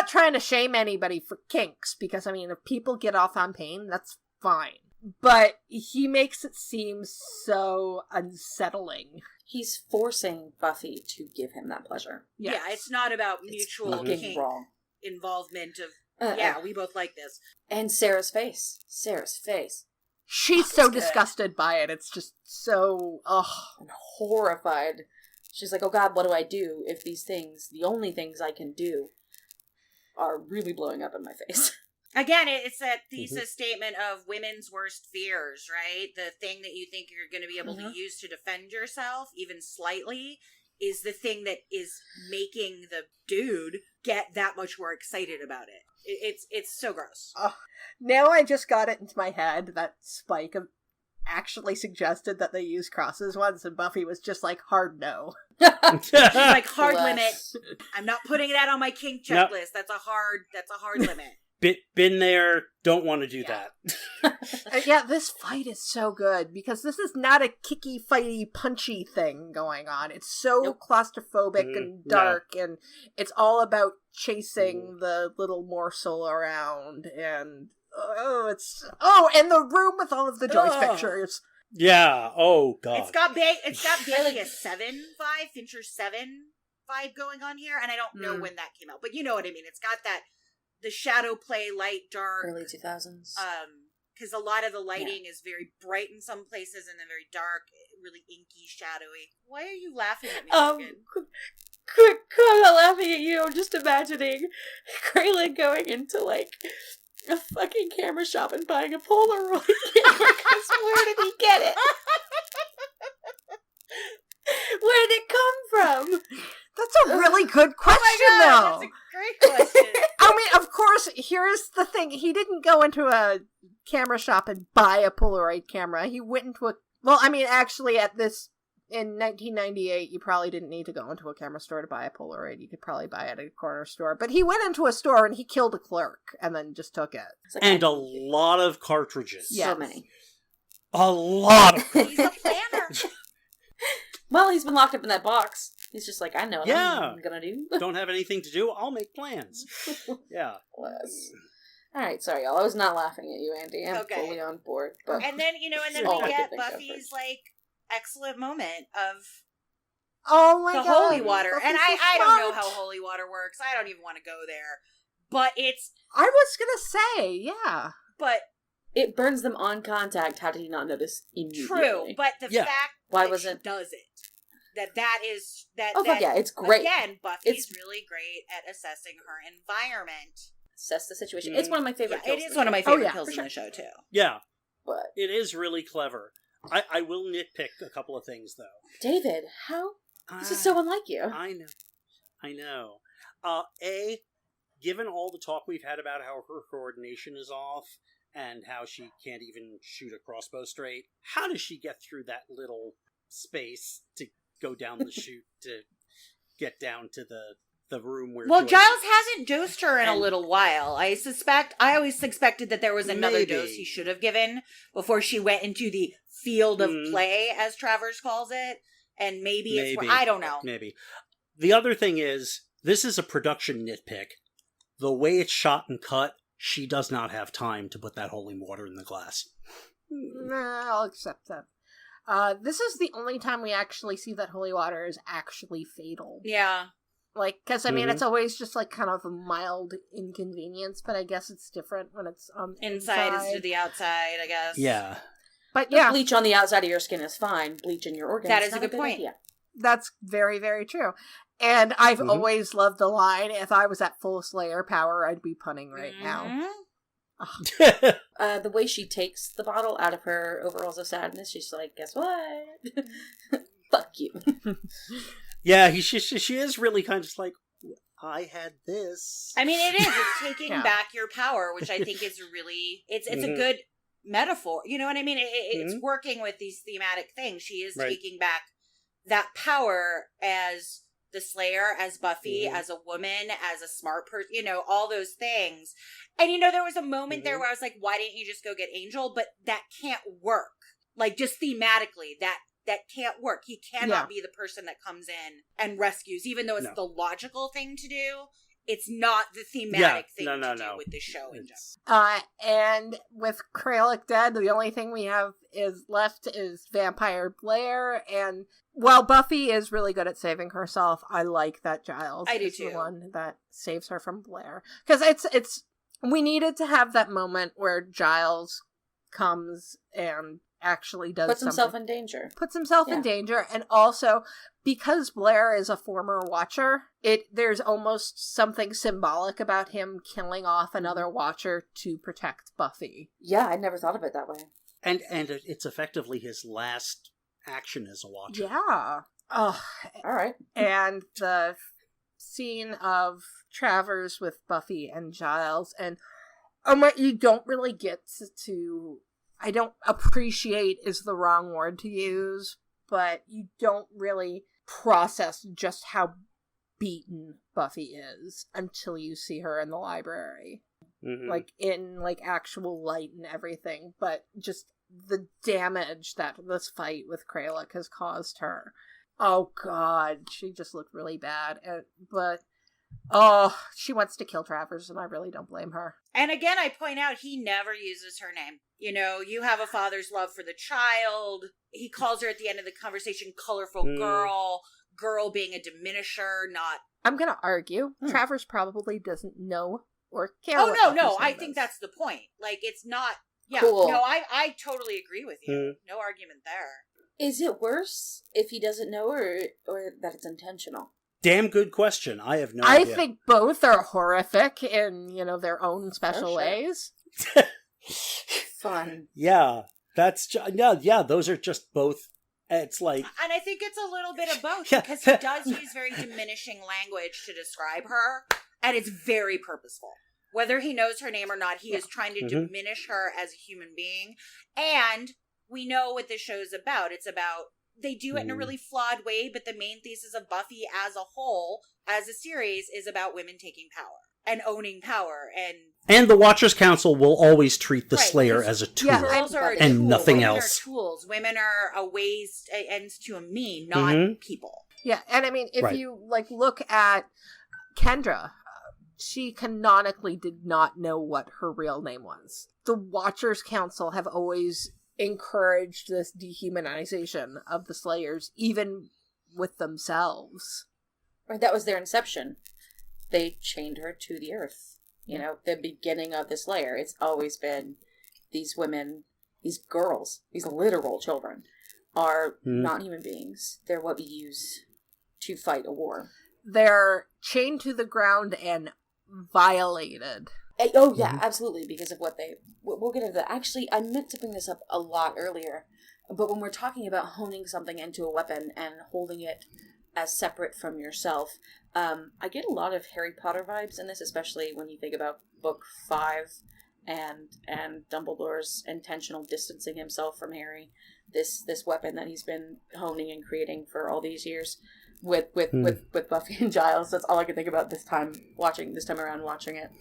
trying to shame anybody for kinks, because, I mean, if people get off on pain, that's fine. But he makes it seem so unsettling. He's forcing Buffy to give him that pleasure. Yes. Yeah, it's not about mutual kink involvement of, we both like this. And Sarah's face. She's so disgusted by it. It's just so, and horrified. She's like, oh god, what do I do if these things, the only things I can do, are really blowing up in my face? Again, it's that thesis statement of women's worst fears, right? The thing that you think you're going to be able to use to defend yourself, even slightly, is the thing that is making the dude get that much more excited about it. It's so gross. Now I just got it into my head that Spike actually suggested that they use crosses once, and Buffy was just like, hard no. She's like, hard limit. I'm not putting it out on my kink checklist. Nope. That's a hard limit. Been there, don't want to do that. Yeah, this fight is so good, because this is not a kicky, fighty, punchy thing going on. It's so claustrophobic and dark, and it's all about chasing the little morsel around, and and the room with all of the Joyce pictures. Yeah, oh god. It's got basically a 7 vibe, Fincher 7 vibe going on here, and I don't know when that came out, but you know what I mean. It's got that, the shadow play, light, dark. Early 2000s. Because a lot of the lighting is very bright in some places and then very dark, really inky, shadowy. Why are you laughing at me, Logan? I'm not laughing at you. I'm just imagining Kralik going into, like, a fucking camera shop and buying a Polaroid camera, because where did he get it? Where did it come from? That's a really good question, though. That's a great question. I mean, of course, here's the thing. He didn't go into a camera shop and buy a Polaroid camera. He went into a... Well, I mean, actually, in 1998, you probably didn't need to go into a camera store to buy a Polaroid. You could probably buy it at a corner store. But he went into a store and he killed a clerk and then just took it. And a lot of cartridges. Yes. So many. A lot of He's a planner. Well, he's been locked up in that box. He's just like, I know what I'm gonna do. Don't have anything to do, I'll make plans. Yeah. Bless. Alright, sorry y'all. I was not laughing at you, Andy. I'm fully on board. But and then we get Buffy's, like, excellent moment of Oh my god. The holy water. Buffy's And so I don't know smart. how holy water works. I don't even want to go there. But I was gonna say, yeah. but It burns them on contact. How did he not notice immediately? true. But the Yeah. fact Why that was she it? does it. That is that. Oh, fuck that, yeah, it's great. Again, Buffy's It's- really great at assessing her environment. Assess the situation. It's one of my favorite Yeah, it kills is in one of the my show. favorite yeah, kills for in sure. the show too. Yeah, But, it is really clever. I will nitpick a couple of things, though. David, how? This is so unlike you. I know. Given all the talk we've had about how her coordination is off and how she can't even shoot a crossbow straight, how does she get through that little space to go down the chute to get down to the room where Well, Joyce Giles is? hasn't dosed her in a And- little while. I always suspected that there was another Maybe. dose he should have given before she went into the field of play, as Travers calls it. And maybe it's where, I don't know. Maybe. The other thing is, this is a production nitpick. The way it's shot and cut, she does not have time to put that holy water in the glass. Nah, I'll accept that. This is the only time we actually see that holy water is actually fatal. Yeah. Like, because, I mean, Mhm. it's always just, like, kind of a mild inconvenience, but I guess it's different when it's Inside is to the outside, I guess. Yeah. But The yeah, bleach on the outside of your skin is fine. Bleach in your organs That is not a good point. idea. that's very, very true. And I've Mhm. always loved the line, if I was at full Slayer power, I'd be punning right now. Mhm. The way she takes the bottle out of her overalls of sadness, she's like, guess what? Fuck you. Yeah, she is really kind of just like, I had this. I mean, it is. It's taking Yeah. back your power, which I think is really, it's a Mhm. good metaphor. You know what I mean? It's working with these thematic things. She is Right. taking back that power as the Slayer, as Buffy, Mhm. as a woman, as a smart person, all those things. And, there was a moment there where I was like, why didn't you just go get Angel? But that can't work. Like, just thematically, that can't work. He cannot be the person that comes in and rescues, even though it's No. the logical thing to do. It's not the thematic thing to do no. with the show in general. And with Kralik dead, the only thing we have left is Vampire Blair, and while Buffy is really good at saving herself, I like that Giles I do is the too. one that saves her from Blair. Because it's we needed to have that moment where Giles comes and actually does Puts himself something. in danger. Puts himself in Yeah. danger, and also because Blair is a former Watcher, there's almost something symbolic about him killing off another Watcher to protect Buffy. Yeah, I never thought of it that way. And it's effectively his last action as a Watcher. Yeah. Oh, All right. and the scene of Travers with Buffy and Giles, and you don't really get to I don't appreciate is the wrong word to use, but you don't really process just how beaten Buffy is until you see her in the library. Mhm. Like, in, actual light and everything, but just the damage that this fight with Kralik has caused her. Oh god, she just looked really bad. She wants to kill Travers, and I really don't blame her. And again, I point out he never uses her name. You have a father's love for the child. He calls her at the end of the conversation colorful girl being a diminisher, not... I'm gonna argue, Travers probably doesn't know or care. Oh, what no, Buffy's I name think is. that's the point. Like, it's not... Yeah, Cool. no, I totally agree with you. No argument there. Is it worse if he doesn't know or that it's intentional? Damn good question. I have no I idea. think both are horrific in, their own special sure. ways. Fun. Yeah, those are just both. It's like, And I think it's a little bit of both, Yeah. because he does use very diminishing language to describe her, and it's very purposeful. Whether he knows her name or not, he is trying to diminish her as a human being. And we know what this show's about. It's about, they do it in a really flawed way, but the main thesis of Buffy as a whole, as a series, is about women taking power and owning power. and the Watchers Council will always treat the Right, Slayer because as a tool. Yeah, Girls are a and tool. nothing Women else. Are tools. Women are a ways, ends to a mean, not people. Yeah, and I mean, if Right. you, look at Kendra, she canonically did not know what her real name was. The Watchers Council have always encouraged this dehumanization of the Slayers, even with themselves. Right, that was their inception. They chained her to the earth. You know, the beginning of this layer. It's always been these women, these girls, these literal children, are not human beings. They're what we use to fight a war. They're chained to the ground and violated. Oh, yeah, absolutely, because of what they... We'll get into that. Actually, I meant to bring this up a lot earlier, but when we're talking about honing something into a weapon and holding it as separate from yourself, I get a lot of Harry Potter vibes in this, especially when you think about Book 5 and Dumbledore's intentional distancing himself from Harry. This weapon that he's been honing and creating for all these years with Buffy and Giles. That's all I can think about this time around watching it.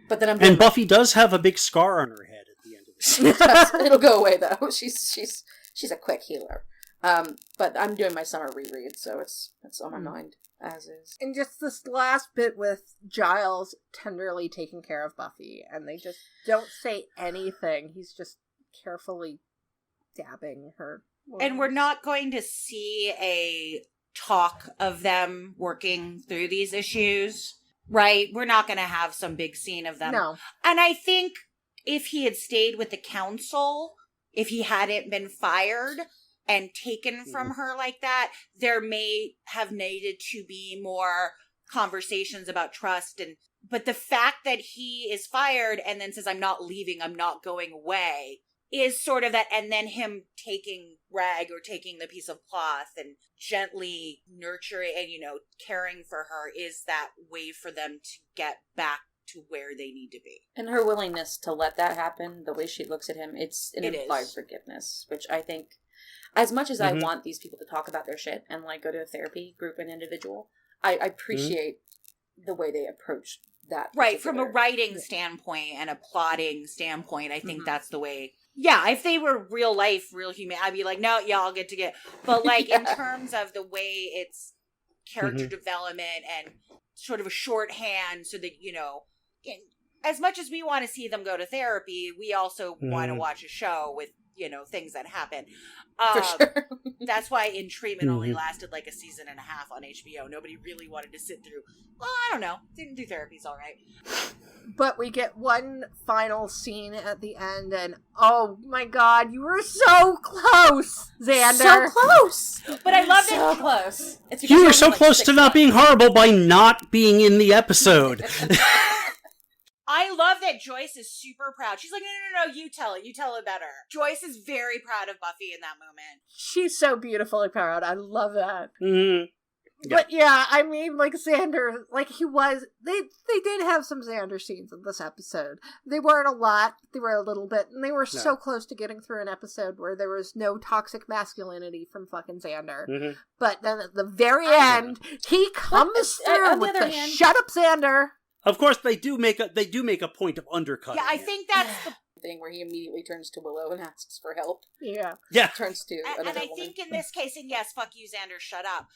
But then Buffy does have a big scar on her head at the end of the season. It'll go away though. She's a quick healer. But I'm doing my summer reread, so it's on my mind as is. And just this last bit with Giles tenderly taking care of Buffy, and they just don't say anything. He's just carefully dabbing her. And we're not going to see a talk of them working through these issues, right? We're not going to have some big scene of them. No. And I think if he had stayed with the council, if he hadn't been fired and taken from her like that, there may have needed to be more conversations about trust. But the fact that he is fired and then says, I'm not leaving, I'm not going away, is sort of that, and then him taking Rag or taking the piece of cloth and gently nurturing and, caring for her is that way for them to get back to where they need to be. And her willingness to let that happen, the way she looks at him, it's an implied forgiveness, which I think, as much as I want these people to talk about their shit and go to a therapy group and individual, I appreciate the way they approach that. Right, from a writing standpoint and a plotting standpoint, I think that's the way. Yeah, if they were real life, real human, I'd be like, no, y'all get to get. But in terms of the way it's character development and sort of a shorthand so that, as much as we want to see them go to therapy, we also want to watch a show with, things that happen. For sure. That's why In Treatment only lasted a season and a half on HBO. Nobody really wanted to sit through. Well, I don't know. Didn't do therapy's all right. But we get one final scene at the end, and oh my god, you were so close, Xander. So close! But I loved so it. Close. You were so close to not being horrible by not being in the episode. I love that Joyce is super proud. She's like, no, you tell it. You tell it better. Joyce is very proud of Buffy in that moment. She's so beautifully proud. I love that. Mm-hmm. Yeah. But yeah, I mean, Xander, he was, they did have some Xander scenes in this episode. They weren't a lot, they were a little bit, and they were so close to getting through an episode where there was no toxic masculinity from fucking Xander. Mm-hmm. But then at the very end, he comes through with the shut up, Xander. Of course, they do make a point of undercutting. Yeah, I think that's the thing where he immediately turns to Willow and asks for help. Yeah. Turns to another and I woman. think in this case, and yes, fuck you, Xander, shut up.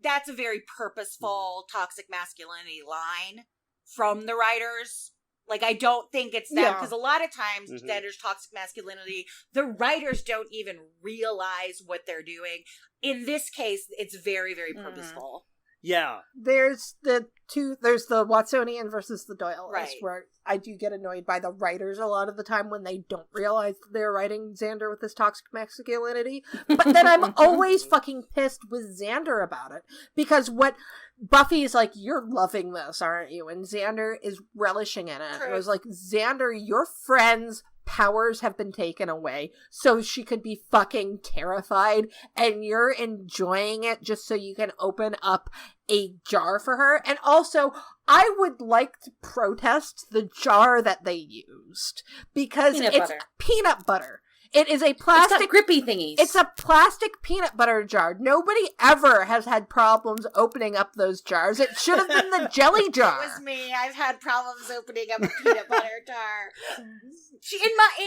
That's a very purposeful toxic masculinity line from the writers. I don't think it's them, because a lot of times Xander's toxic masculinity, the writers don't even realize what they're doing. In this case, it's very, very purposeful. Yeah. There's the Watsonian versus the Doyle, right, where I do get annoyed by the writers a lot of the time when they don't realize they're writing Xander with this toxic masculinity. But then I'm always fucking pissed with Xander about it. Because what Buffy is like, you're loving this, aren't you? And Xander is relishing in it. True. It was like, Xander, your friends' powers have been taken away so she could be fucking terrified, and you're enjoying it just so you can open up a jar for her. And also, I would like to protest the jar that they used, because it's peanut butter. It is a plastic... It's got grippy thingies. It's a plastic peanut butter jar. Nobody ever has had problems opening up those jars. It should have been the jelly jar. It was me. I've had problems opening up a peanut butter jar.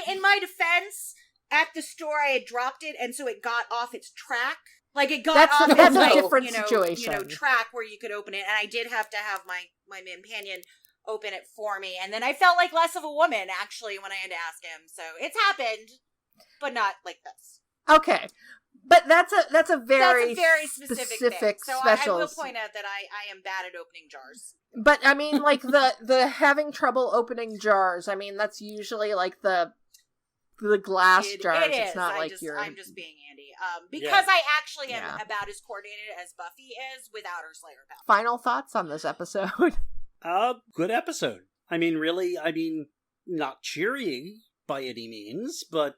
In my defense, at the store I had dropped it, and so it got off its track. It got off its that's a different situation. Track where you could open it, and I did have to have my companion open it for me, and then I felt like less of a woman, actually, when I had to ask him. So it's happened. But not like this. Okay. But that's a very specific thing. So special. I will point out that I am bad at opening jars. But I mean, like the having trouble opening jars. I mean, that's usually like the glass jars. It's not I'm just being Andy. Because I actually am about as coordinated as Buffy is without her Slayer power. Final thoughts on this episode? Good episode. I mean, really, not cheery by any means, but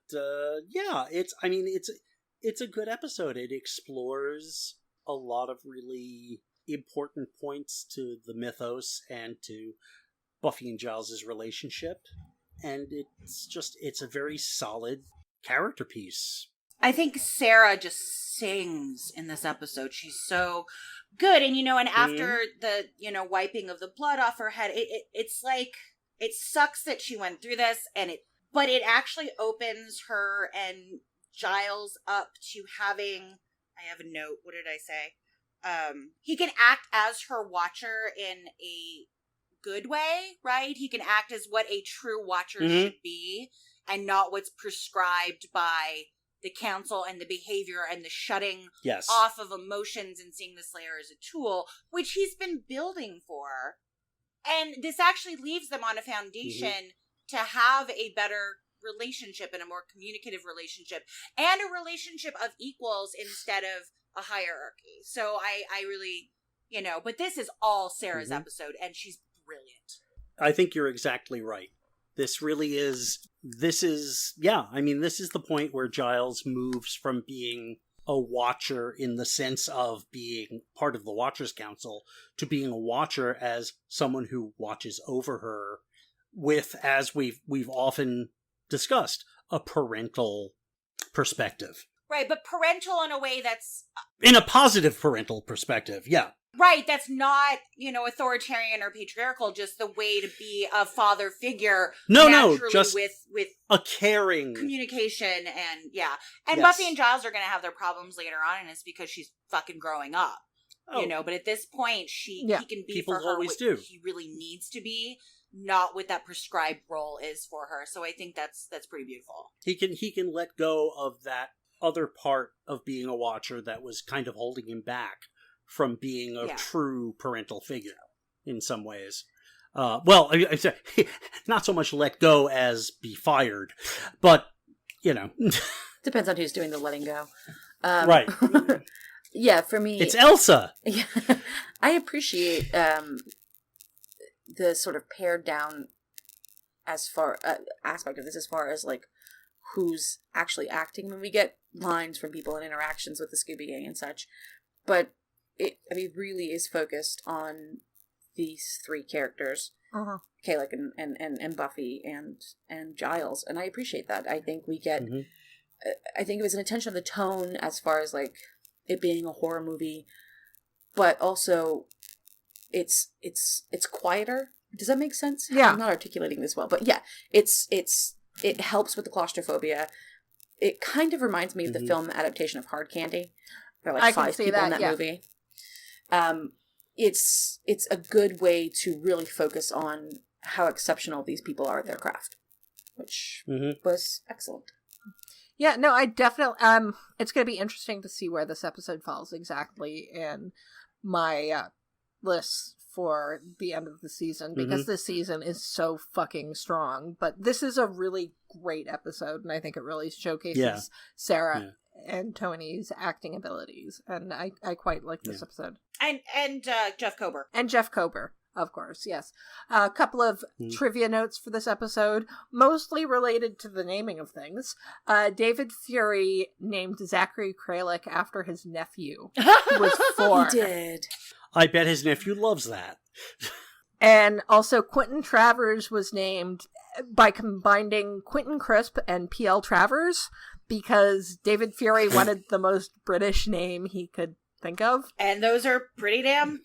it's a good episode. It explores a lot of really important points to the mythos and to Buffy and Giles' relationship. And it's a very solid character piece. I think Sarah just sings in this episode. She's so good. And, and after the, wiping of the blood off her head, it's like, it sucks that she went through this, but it actually opens her and Giles up to having, I have a note, what did I say? He can act as her watcher in a good way, right? He can act as what a true watcher should be and not what's prescribed by the council and the behavior and the shutting off of emotions and seeing the Slayer as a tool, which he's been building for. And this actually leaves them on a foundation to have a better relationship and a more communicative relationship and a relationship of equals instead of a hierarchy. So I really, but this is all Sarah's episode and she's brilliant. I think you're exactly right. This is the point where Giles moves from being a watcher in the sense of being part of the Watchers Council to being a watcher as someone who watches over her with, as we've often discussed, a parental perspective. Right, but parental in a way that's... In a positive parental perspective, yeah. Right, that's not, authoritarian or patriarchal, just the way to be a father figure. No, just with a caring communication and And Buffy and Giles are going to have their problems later on, and it's because she's fucking growing up. But at this point, he can be People for her always what do. He really needs to be, not what that prescribed role is for her. So I think that's pretty beautiful. He can let go of that other part of being a watcher that was kind of holding him back from being a true parental figure in some ways. I say not so much let go as be fired, but, Depends on who's doing the letting go. Right. Yeah, for me... It's Elsa! Yeah, I appreciate the sort of pared down aspect of this as far as, like, who's actually acting when we get lines from people and interactions with the Scooby Gang and such. But it really is focused on these three characters, Kayla and Buffy and Giles, and I appreciate that. I think we get, I think it was an attention of the tone as far as like it being a horror movie, but also it's quieter. Does that make sense? Yeah, I'm not articulating this well, but yeah, it helps with the claustrophobia. It kind of reminds me of the film adaptation of Hard Candy. There are like 5 people in that movie. It's a good way to really focus on how exceptional these people are at their craft, which was excellent. Yeah, no, I definitely, it's going to be interesting to see where this episode falls exactly in my list for the end of the season, because this season is so fucking strong. But this is a really great episode, and I think it really showcases Sarah and Tony's acting abilities, and I quite like this episode. And Jeff Kober. And Jeff Kober, of course, yes. A couple of trivia notes for this episode, mostly related to the naming of things. David Fury named Zachary Kralik after his nephew, who was 4. He did. I bet his nephew loves that. And also Quentin Travers was named by combining Quentin Crisp and P.L. Travers, because David Fury wanted the most British name he could think of. And those are pretty damn,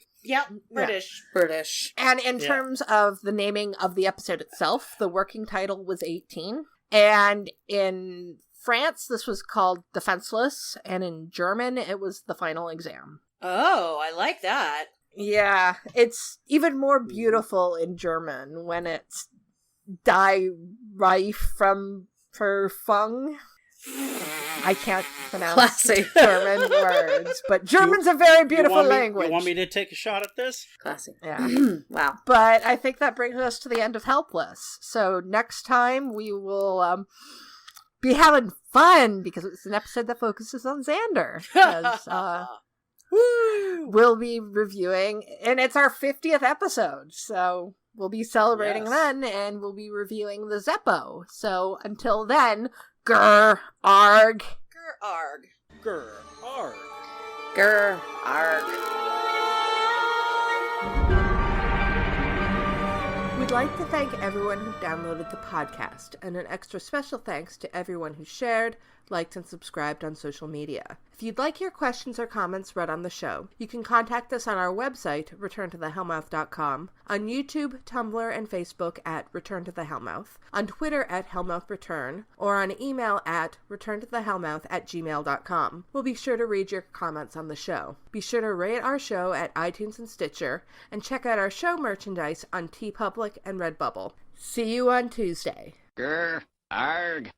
British. Yeah. British. And in terms of the naming of the episode itself, the working title was 18. And in France, this was called Defenseless. And in German, it was The Final Exam. Oh, I like that. Yeah, it's even more beautiful in German when it's Die Reif from Verfung. I can't pronounce Classy. German words, but German's a very beautiful language. You want me to take a shot at this? Classy. Yeah. Wow. But I think that brings us to the end of Helpless. So next time we will be having fun because it's an episode that focuses on Xander. 'Cause, we'll be reviewing, and it's our 50th episode, so we'll be celebrating then, and we'll be reviewing the Zeppo. So until then, grr, arg. Grr, arg. Grr, arg. Grr, arg. We'd like to thank everyone who downloaded the podcast, and an extra special thanks to everyone who shared, liked, and subscribed on social media. If you'd like your questions or comments read on the show, you can contact us on our website, returntothehellmouth.com, on YouTube, Tumblr, and Facebook at Return to the Hellmouth, on Twitter at HellmouthReturn, or on email at returntothehellmouth@gmail.com. We'll be sure to read your comments on the show. Be sure to rate our show at iTunes and Stitcher, and check out our show merchandise on TeePublic and Redbubble. See you on Tuesday. Grr, arg.